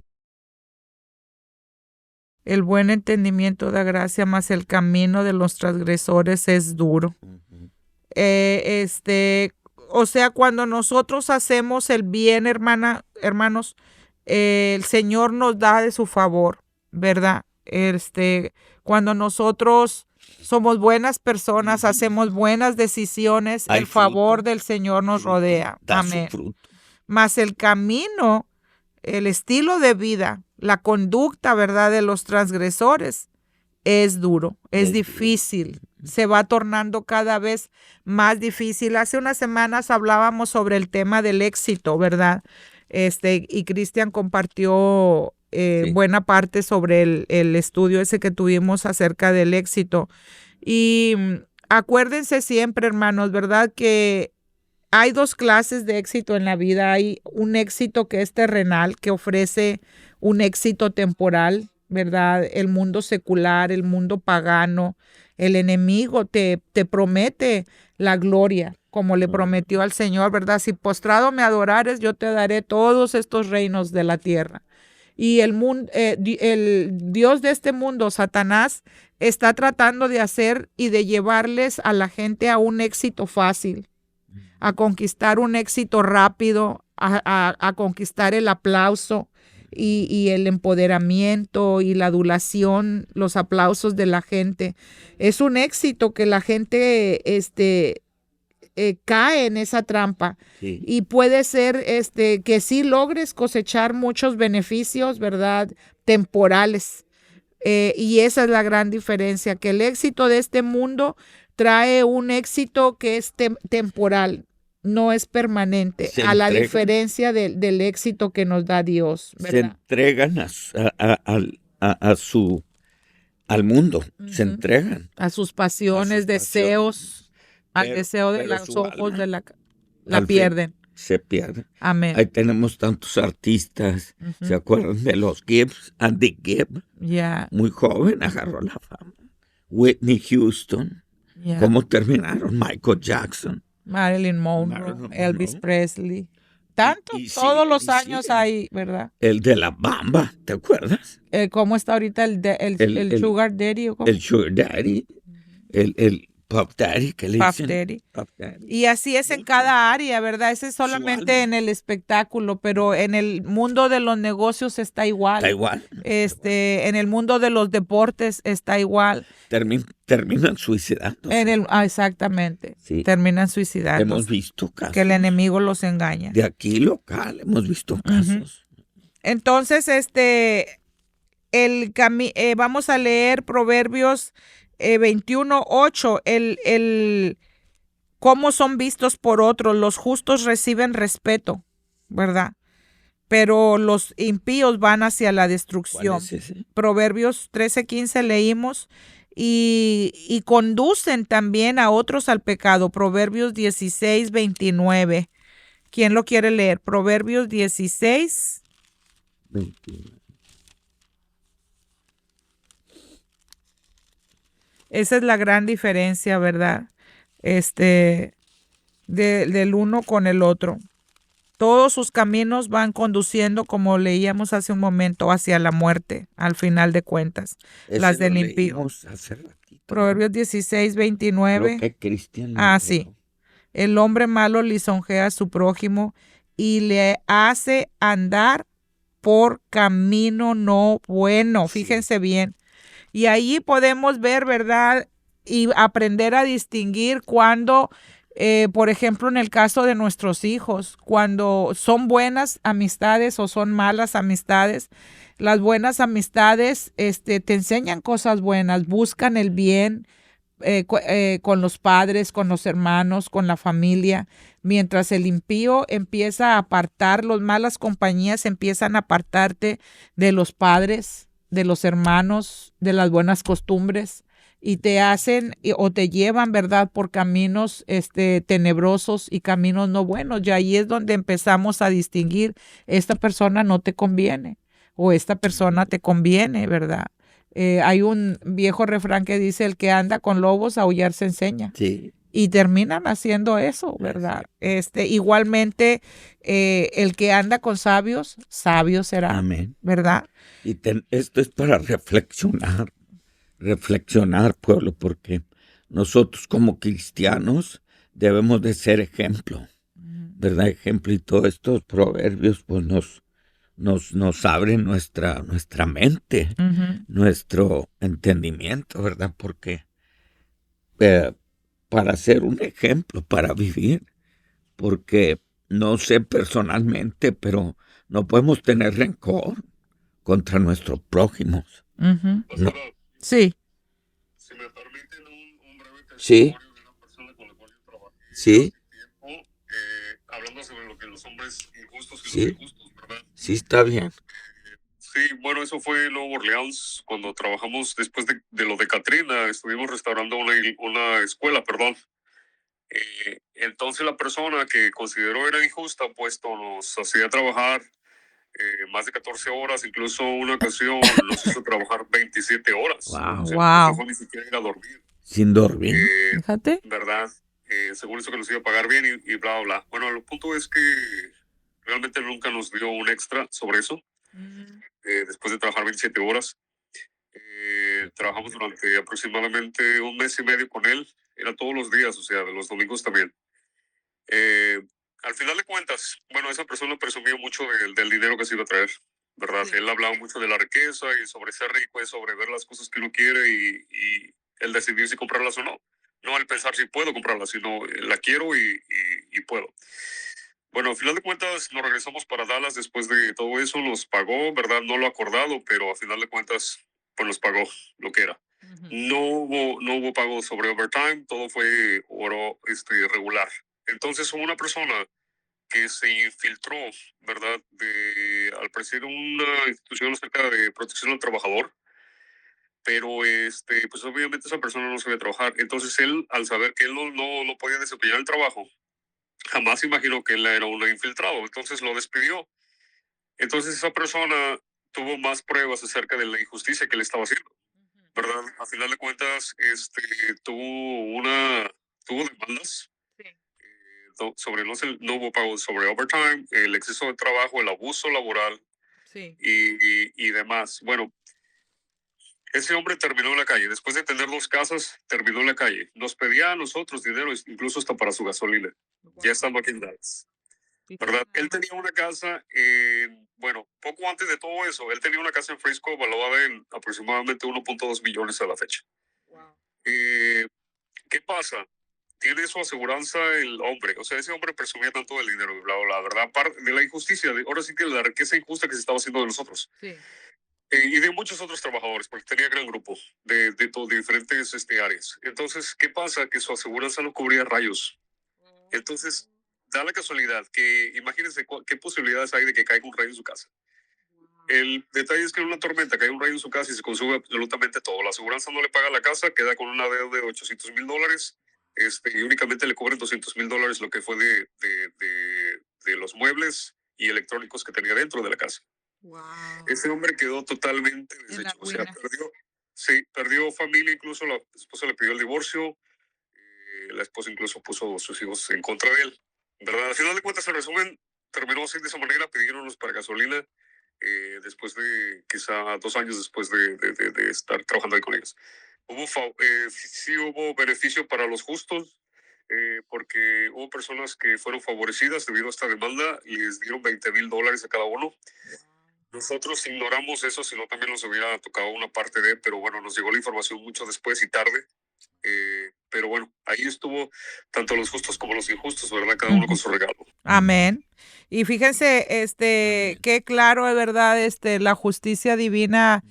El buen entendimiento da gracia, mas el camino de los transgresores es duro. O sea, cuando nosotros hacemos el bien, hermanos, el Señor nos da de su favor, ¿verdad? Cuando nosotros somos buenas personas, hacemos buenas decisiones, el favor del Señor nos rodea. Amén. Mas el camino, el estilo de vida, la conducta, ¿verdad?, de los transgresores es duro, es difícil. Se va tornando cada vez más difícil. Hace unas semanas hablábamos sobre el tema del éxito, ¿verdad? Y Cristian compartió buena parte sobre el estudio ese que tuvimos acerca del éxito. Y acuérdense siempre, hermanos, ¿verdad?, que hay dos clases de éxito en la vida. Hay un éxito que es terrenal, que ofrece un éxito temporal, ¿verdad? El mundo secular, el mundo pagano, el enemigo te promete la gloria, como le prometió al Señor, ¿verdad? Si postrado me adorares, yo te daré todos estos reinos de la tierra. Y el Dios de este mundo, Satanás, está tratando de hacer y de llevarles a la gente a un éxito fácil, a conquistar un éxito rápido, a conquistar el aplauso y el empoderamiento y la adulación, los aplausos de la gente. Es un éxito que la gente cae en esa trampa. Sí. Y puede ser que sí logres cosechar muchos beneficios, ¿verdad?, temporales. Y esa es la gran diferencia, que el éxito de este mundo trae un éxito que es temporal, no es permanente, a la diferencia del éxito que nos da Dios, ¿verdad? Se entregan al mundo, se entregan. A sus pasiones, deseos, al deseo de los ojos de la pierden. Se pierden. Amén. Ahí tenemos tantos artistas, ¿se acuerdan de los Gibbs? Andy Gibb, muy joven, agarró la fama. Whitney Houston, ¿cómo terminaron? Michael Jackson. Marilyn Monroe, Elvis Presley. Todos los años hay, ¿verdad? El de la Bamba, ¿te acuerdas? ¿Cómo está ahorita el Sugar Daddy? ¿O cómo? El Sugar Daddy, el Puff Daddy, ¿qué le dicen? Puff Daddy. Y así es en cada área, ¿verdad? Ese es solamente en el espectáculo, pero en el mundo de los negocios está igual. Está igual. En el mundo de los deportes está igual. Terminan suicidando. Exactamente. Sí. Terminan suicidando. Hemos visto casos. Que el enemigo los engaña. De aquí local hemos visto casos. Entonces, vamos a leer Proverbios 21:8, cómo son vistos por otros. Los justos reciben respeto, ¿verdad? Pero los impíos van hacia la destrucción. ¿Cuál es ese? Proverbios 13:15 leímos, y conducen también a otros al pecado. Proverbios 16:29. ¿Quién lo quiere leer? Proverbios 16:29. Esa es la gran diferencia, ¿verdad? Del uno con el otro. Todos sus caminos van conduciendo, como leíamos hace un momento, hacia la muerte, al final de cuentas. Las Ese del lo impío. leímos hace ratito, ¿no? Proverbios 16, Creo 29. que Cristian lo Sí. leyó. El hombre malo lisonjea a su prójimo y le hace andar por camino no bueno. Sí. Fíjense bien. Y ahí podemos ver, ¿verdad? Y aprender a distinguir cuando, por ejemplo, en el caso de nuestros hijos, cuando son buenas amistades o son malas amistades. Las buenas amistades, te enseñan cosas buenas, buscan el bien, con los padres, con los hermanos, con la familia, mientras el impío empieza a apartar, las malas compañías empiezan a apartarte de los padres, de los hermanos, de las buenas costumbres y te hacen o te llevan, ¿verdad?, por caminos tenebrosos y caminos no buenos. Y ahí es donde empezamos a distinguir, esta persona no te conviene o esta persona te conviene, ¿verdad? Hay un viejo refrán que dice, el que anda con lobos, aullar se enseña. Sí. Y terminan haciendo eso, ¿verdad? Igualmente, el que anda con sabios, sabio será. Amén. ¿Verdad? Y esto es para reflexionar, pueblo, porque nosotros como cristianos debemos de ser ejemplo, ¿verdad? Ejemplo, y todos estos proverbios pues nos abren nuestra mente, nuestro entendimiento, ¿verdad? Porque para ser un ejemplo, para vivir, porque no sé personalmente, pero no podemos tener rencor contra nuestros prójimos. No. Sí. Si me permiten un breve Sí. testimonio de una persona con la cual yo trabajé Sí. hace tiempo, hablando sobre lo que los hombres injustos y Sí. los injustos, ¿verdad? Sí, está bien. Sí, bueno, eso fue en Nueva Orleans, cuando trabajamos después de lo de Katrina, estuvimos restaurando una escuela, perdón. Entonces la persona que consideró era injusta, pues nos hacía trabajar más de 14 horas, incluso una ocasión nos hizo trabajar 27 horas. Wow. O sea, Wow. no dejó ni siquiera ir a dormir. Sin dormir. Fíjate. ¿Verdad? Según eso que nos iba a pagar bien y bla, bla, bla. Bueno, el punto es que realmente nunca nos dio un extra sobre eso. Después de trabajar 27 horas. Trabajamos durante aproximadamente un mes y medio con él. Era todos los días, o sea, de los domingos también. Al final de cuentas, bueno, esa persona presumió mucho del dinero que se iba a traer, ¿verdad? Sí. Él hablaba mucho de la riqueza y sobre ser rico y sobre ver las cosas que uno quiere y el decidir si comprarlas o no. No el pensar si puedo comprarlas, sino la quiero y puedo. Bueno, al final de cuentas nos regresamos para Dallas después de todo eso, nos pagó, ¿verdad? No lo acordado, pero al final de cuentas pues nos pagó lo que era. No hubo pago sobre overtime, todo fue oro regular. Entonces una persona que se infiltró, ¿verdad? Al presidir una institución acerca de protección al trabajador, pero pues obviamente esa persona no sabía trabajar. Entonces él, al saber que él no podía desempeñar el trabajo, jamás imaginó que él era un infiltrado, entonces lo despidió. Entonces esa persona tuvo más pruebas acerca de la injusticia que le estaba haciendo, ¿verdad? A final de cuentas, tuvo demandas sobre no hubo pago sobre overtime, el exceso de trabajo, el abuso laboral Sí. y demás. Bueno, ese hombre terminó en la calle. Después de tener 2 casas, terminó en la calle. Nos pedía a nosotros dinero, incluso hasta para su gasolina. Ya estando aquí en Dallas. ¿Verdad? Él tenía una casa, bueno, poco antes de todo eso, él tenía una casa en Frisco valuada en aproximadamente 1.2 millones a la fecha. Wow. ¿Qué pasa? Tiene su aseguranza el hombre, o sea, ese hombre presumía tanto del dinero, bla, bla, bla, ¿verdad? Parte de la injusticia, ahora sí que la riqueza injusta que se estaba haciendo de nosotros. Sí. Y de muchos otros trabajadores, porque tenía gran grupo de diferentes áreas. Entonces, ¿qué pasa? Que su aseguranza no cubría rayos. Entonces, da la casualidad que, imagínense qué posibilidades hay de que caiga un rayo en su casa. El detalle es que en una tormenta cae un rayo en su casa y se consume absolutamente todo. La aseguranza no le paga la casa, queda con una deuda de $800,000, y únicamente le cobran $200,000 lo que fue de los muebles y electrónicos que tenía dentro de la casa. Wow. Ese hombre quedó totalmente deshecho. O sea, perdió familia, incluso la esposa le pidió el divorcio. La esposa incluso puso a sus hijos en contra de él, ¿verdad? Al final de cuentas, en resumen, terminó así de esa manera, pidiéndonos para gasolina, después de quizá 2 años después de estar trabajando ahí con ellos. Sí hubo beneficio para los justos, porque hubo personas que fueron favorecidas debido a esta demanda y les dieron $20,000 a cada uno. Nosotros ignoramos eso, si no también nos hubiera tocado una parte de, pero bueno, nos llegó la información mucho después y tarde. Pero bueno, ahí estuvo tanto los justos como los injustos, ¿verdad? Cada uno con su regalo. Amén. Y fíjense, qué claro de verdad, la justicia divina.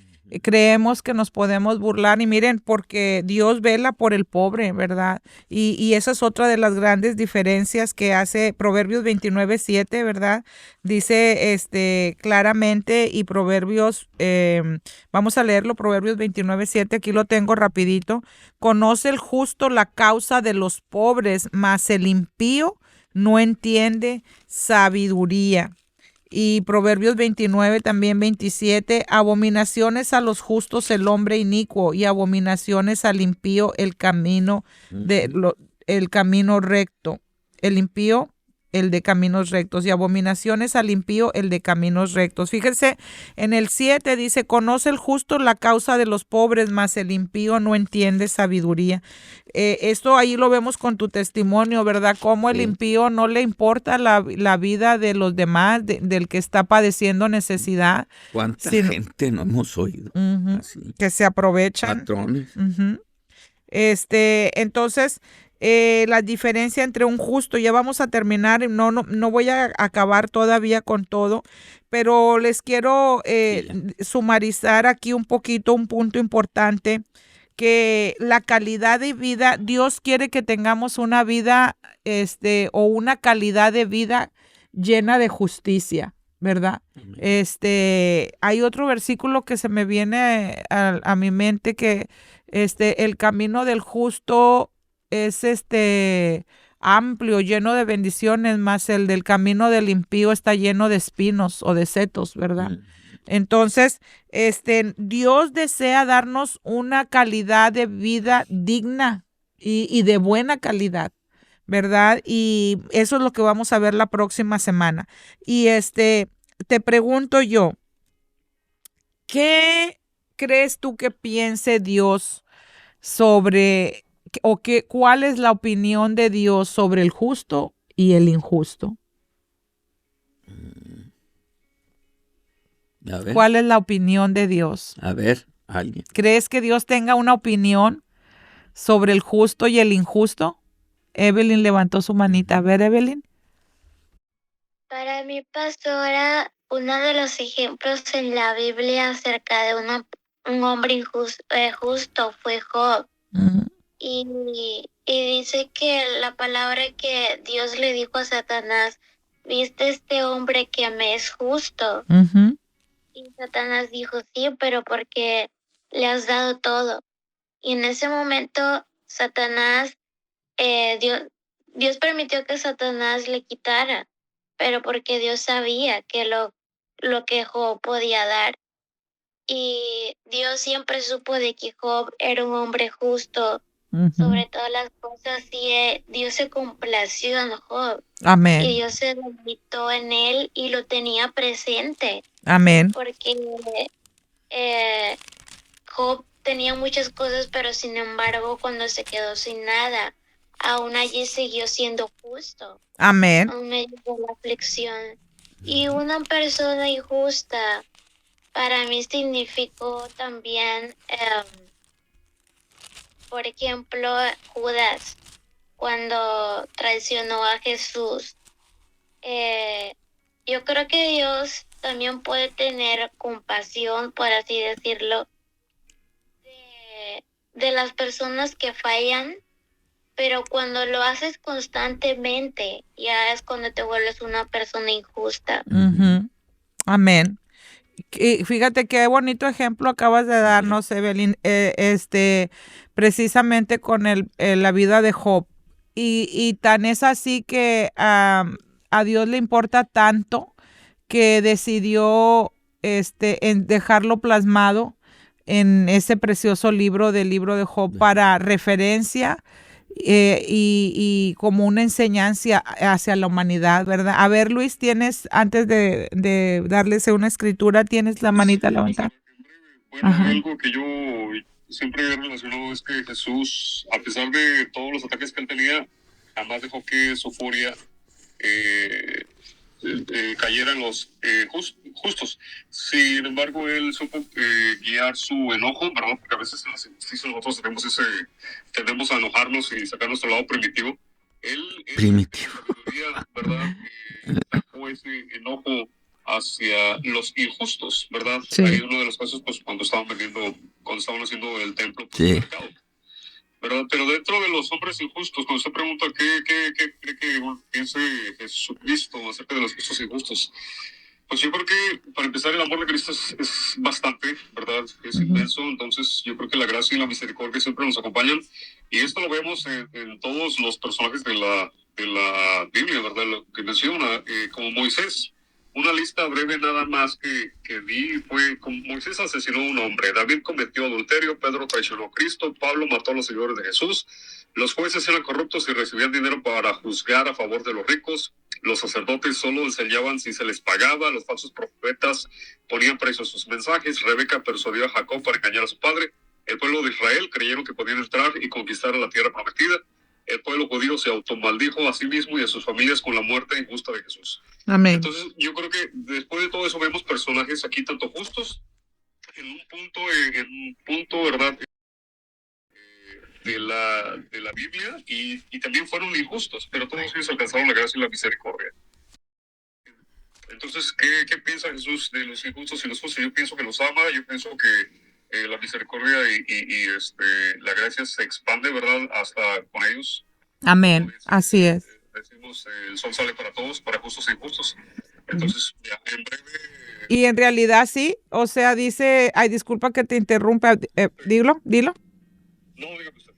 Creemos que nos podemos burlar y miren, porque Dios vela por el pobre, ¿verdad? Y esa es otra de las grandes diferencias que hace Proverbios 29:7, ¿verdad? Dice claramente y Proverbios, vamos a leerlo, Proverbios 29:7, aquí lo tengo rapidito. Conoce el justo la causa de los pobres, mas el impío no entiende sabiduría. Y Proverbios 29, también 27, abominaciones a los justos el hombre inicuo y abominaciones al impío el camino el camino recto. El impío el de caminos rectos y abominaciones al impío el de caminos rectos. Fíjense, en el 7 dice, conoce el justo la causa de los pobres, mas el impío no entiende sabiduría. Esto ahí lo vemos con tu testimonio, ¿verdad? Cómo el impío no le importa la vida de los demás, del que está padeciendo necesidad. ¿Cuánta gente no hemos oído? Así. Que se aprovechan. Patrones. Entonces, la diferencia entre un justo, ya vamos a terminar, no voy a acabar todavía con todo, pero les quiero sumarizar aquí un poquito, un punto importante, que la calidad de vida, Dios quiere que tengamos una vida, o una calidad de vida llena de justicia, ¿verdad? Hay otro versículo que se me viene a mi mente que el camino del justo es amplio, lleno de bendiciones, más el del camino del impío está lleno de espinos o de setos, ¿verdad? Entonces, Dios desea darnos una calidad de vida digna y de buena calidad, ¿verdad? Y eso es lo que vamos a ver la próxima semana. Y te pregunto yo, ¿qué crees tú que piense Dios sobre, cuál es la opinión de Dios sobre el justo y el injusto? A ver. ¿Cuál es la opinión de Dios? A ver, alguien. ¿Crees que Dios tenga una opinión sobre el justo y el injusto? Evelyn levantó su manita. A ver, Evelyn. Para mi pastora, uno de los ejemplos en la Biblia acerca de un hombre justo fue Job. Y dice que la palabra que Dios le dijo a Satanás, ¿viste este hombre que me es justo? Y Satanás dijo, sí, pero porque le has dado todo. Y en ese momento Satanás, Dios permitió que Satanás le quitara, pero porque Dios sabía que lo que Job podía dar. Y Dios siempre supo de que Job era un hombre justo sobre todas las cosas, y Dios se complació en Job. Amén. Y Dios se deleitó en él y lo tenía presente. Amén. Porque Job tenía muchas cosas, pero sin embargo, cuando se quedó sin nada, aún allí siguió siendo justo. Amén. Aún allí llegó la aflicción. Y una persona injusta para mí significó también, por ejemplo, Judas, cuando traicionó a Jesús. Yo creo que Dios también puede tener compasión, por así decirlo, de las personas que fallan, pero cuando lo haces constantemente, ya es cuando te vuelves una persona injusta. Amén. Y fíjate qué bonito ejemplo acabas de darnos, Evelyn, precisamente con la vida de Job. Y tan es así que a Dios le importa tanto que decidió en dejarlo plasmado en ese precioso libro del libro de Job para referencia y como una enseñanza hacia la humanidad, ¿verdad? A ver, Luis, tienes, antes de darles una escritura, tienes la manita levantada. Bueno, Ajá. algo que yo siempre he relacionado es que Jesús, a pesar de todos los ataques que él tenía, jamás dejó que su furia cayera en los justos. Sin embargo, él supo guiar su enojo, ¿verdad? Porque a veces en las injusticias nosotros tendemos a enojarnos y sacar nuestro lado primitivo. Él Primitivo. en sabiduría, ¿verdad? Sacó ese enojo hacia los injustos, ¿verdad? Sí. Hay uno de los casos, pues, cuando estaban haciendo el templo, pues, Sí. el mercado, ¿verdad? Pero dentro de los hombres injustos, cuando usted pregunta qué cree que piense Jesucristo acerca de los justos injustos, pues yo creo que, para empezar, el amor de Cristo es bastante, ¿verdad? Es inmenso. Entonces yo creo que la gracia y la misericordia siempre nos acompañan, y esto lo vemos en todos los personajes de la Biblia, ¿verdad? Lo que menciona, como Moisés. Una lista breve nada más que vi fue: como Moisés asesinó a un hombre, David cometió adulterio, Pedro traicionó a Cristo, Pablo mató a los seguidores de Jesús, los jueces eran corruptos y recibían dinero para juzgar a favor de los ricos, los sacerdotes solo enseñaban si se les pagaba, los falsos profetas ponían precio a sus mensajes, Rebeca persuadió a Jacob para engañar a su padre, el pueblo de Israel creyeron que podían entrar y conquistar a la tierra prometida, el pueblo judío se automaldijo a sí mismo y a sus familias con la muerte injusta de Jesús. Amén. Entonces yo creo que después de todo eso vemos personajes aquí tanto justos en un punto, ¿verdad? De la Biblia, y también fueron injustos, pero todos ellos alcanzaron la gracia y la misericordia. Entonces, ¿qué piensa Jesús de los injustos y los justos? Yo pienso que los ama, yo pienso que la misericordia y la gracia se expande, ¿verdad? Hasta con ellos. Amén. Así es. Decimos, el sol sale para todos, para justos e injustos. Entonces, ya, en breve... Y en realidad sí, o sea, dice, ay, disculpa que te interrumpa, dilo. No, dígame usted.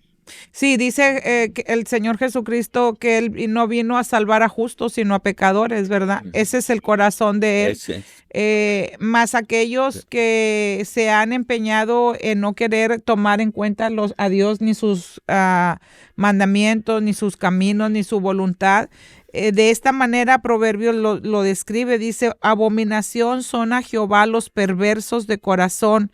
Sí, dice que el Señor Jesucristo que Él no vino a salvar a justos, sino a pecadores, ¿verdad? Ese es el corazón de Él. Ese. Más aquellos que se han empeñado en no querer tomar en cuenta a Dios, ni sus mandamientos, ni sus caminos, ni su voluntad. De esta manera Proverbios lo describe, dice: abominación son a Jehová los perversos de corazón,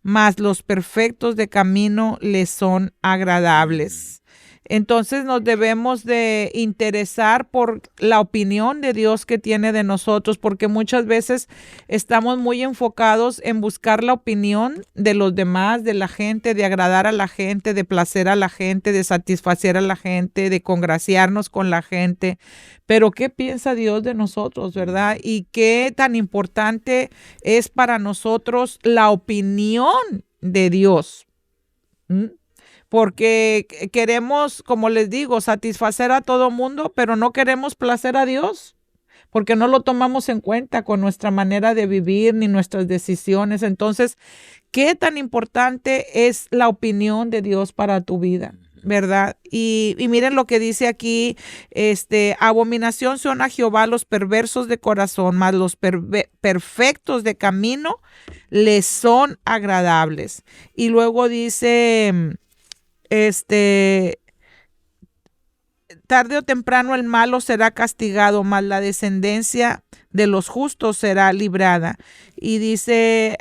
mas los perfectos de camino les son agradables. Entonces nos debemos de interesar por la opinión de Dios que tiene de nosotros, porque muchas veces estamos muy enfocados en buscar la opinión de los demás, de la gente, de agradar a la gente, de placer a la gente, de satisfacer a la gente, de congraciarnos con la gente. Pero ¿qué piensa Dios de nosotros, verdad? Y qué tan importante es para nosotros la opinión de Dios. Porque queremos, como les digo, satisfacer a todo mundo, pero no queremos placer a Dios, porque no lo tomamos en cuenta con nuestra manera de vivir ni nuestras decisiones. Entonces, ¿qué tan importante es la opinión de Dios para tu vida? ¿Verdad? Y miren lo que dice aquí: abominación son a Jehová los perversos de corazón, mas los perfectos de camino les son agradables. Y luego dice, tarde o temprano el malo será castigado, mas la descendencia de los justos será librada. Y dice,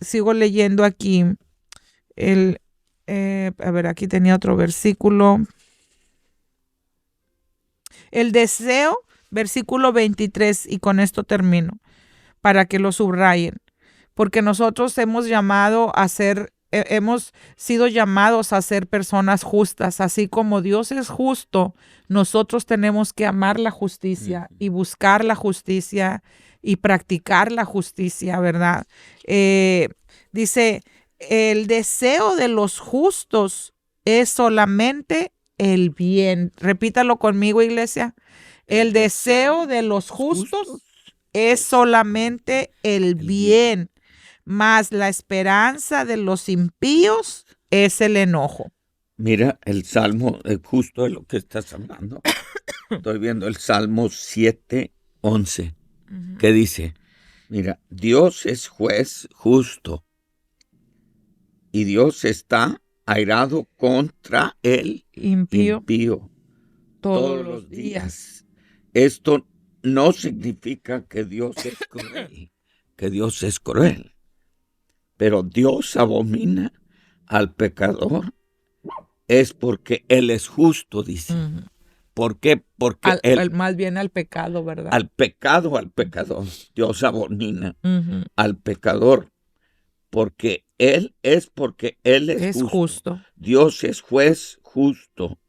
sigo leyendo aquí, a ver, aquí tenía otro versículo. El deseo, versículo 23, y con esto termino, para que lo subrayen, porque nosotros hemos sido llamados a ser personas justas, así como Dios es justo. Nosotros tenemos que amar la justicia y buscar la justicia y practicar la justicia, ¿verdad? Dice: el deseo de los justos es solamente el bien. Repítalo conmigo, iglesia. El deseo de los justos es solamente el bien, mas la esperanza de los impíos es el enojo. Mira el Salmo, justo de lo que estás hablando. Estoy viendo el Salmo 7:11, que dice: mira, Dios es juez justo, y Dios está airado contra el Impío impío todos los días. Esto no significa que Dios es cruel, que Dios es cruel, pero Dios abomina al pecador, es porque Él es justo, dice. Ujú. ¿Por qué? Porque Más bien al pecado, ¿verdad? al pecador, Dios abomina Ujú. al pecador, porque Él es Es justo. Dios es juez justo,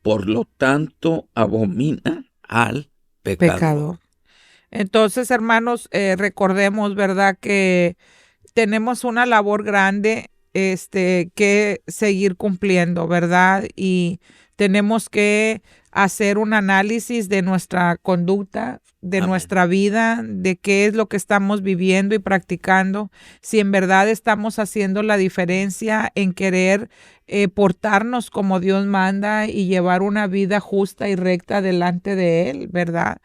por lo tanto abomina al pecador. Entonces, hermanos, recordemos, ¿verdad?, que tenemos una labor grande que seguir cumpliendo, ¿verdad? Y tenemos que hacer un análisis de nuestra conducta, de Amén. nuestra vida, de qué es lo que estamos viviendo y practicando, si en verdad estamos haciendo la diferencia en querer portarnos como Dios manda y llevar una vida justa y recta delante de Él, ¿verdad?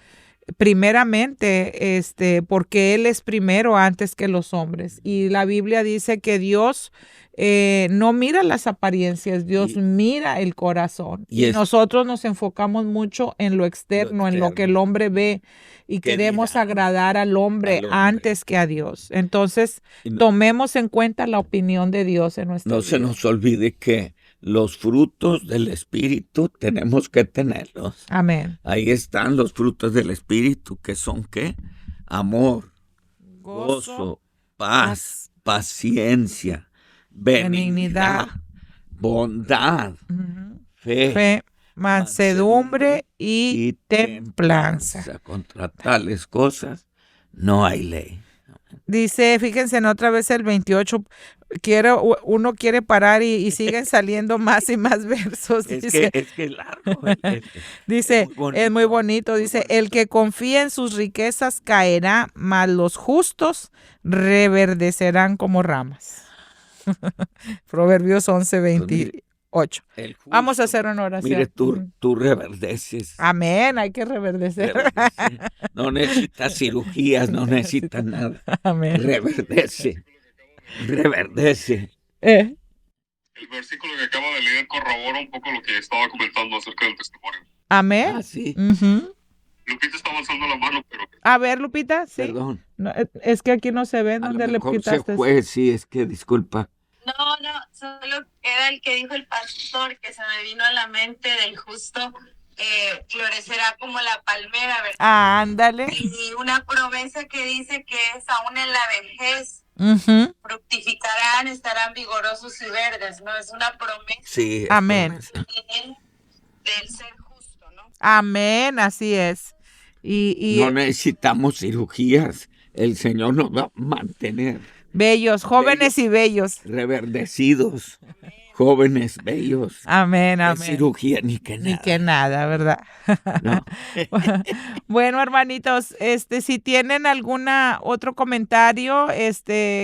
Primeramente, porque Él es primero antes que los hombres. Y la Biblia dice que Dios no mira las apariencias, Dios mira el corazón. Y nosotros nos enfocamos mucho en lo externo, en lo que el hombre ve, y queremos agradar al hombre antes que a Dios. Entonces, tomemos en cuenta la opinión de Dios en nuestra vida. No se nos olvide que los frutos del Espíritu tenemos que tenerlos. Amén. Ahí están los frutos del Espíritu, que son ¿qué? Amor, gozo, paz, paciencia, benignidad, bondad, fe, mansedumbre y templanza. Contra tales cosas no hay ley. Dice, fíjense en otra vez el 28, uno quiere parar y siguen saliendo más y más versos. Es Dice, que es largo. Dice, es muy bonito. Dice, el que confía en sus riquezas caerá, mas los justos reverdecerán como ramas. Proverbios 11:28. Vamos a hacer una oración. Mire, tú reverdeces. Amén, hay que reverdecer. No necesitas cirugías, no necesitas nada. Amén. Reverdece. El versículo que acaba de leer corrobora un poco lo que estaba comentando acerca del testimonio. Amén. Ah, sí. Lupita está avanzando la mano, pero... A ver, Lupita, sí. Perdón. No, es que aquí no se ve dónde le quitaste. Se fue, sí, es que disculpa. No, solo era el que dijo el pastor, que se me vino a la mente del justo, florecerá como la palmera, ¿verdad? Ah, ándale. Y una promesa que dice que es aún en la vejez, fructificarán, estarán vigorosos y verdes, ¿no? Es una promesa. Sí. Amén. Del ser justo, ¿no? Amén, así es. Y no necesitamos cirugías, el Señor nos va a mantener. Bellos, jóvenes y bellos. Reverdecidos, jóvenes, bellos. Amén, No amén. cirugía ni que nada. Ni que nada, ¿verdad? No. Bueno, hermanitos, si tienen alguna otro comentario,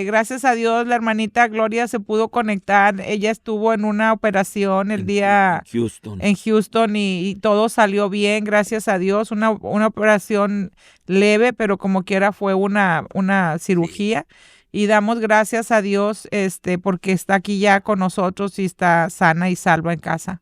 gracias a Dios la hermanita Gloria se pudo conectar. Ella estuvo en una operación en Houston y todo salió bien, gracias a Dios. Una operación leve, pero como quiera fue una cirugía. Sí. Y damos gracias a Dios porque está aquí ya con nosotros y está sana y salva en casa.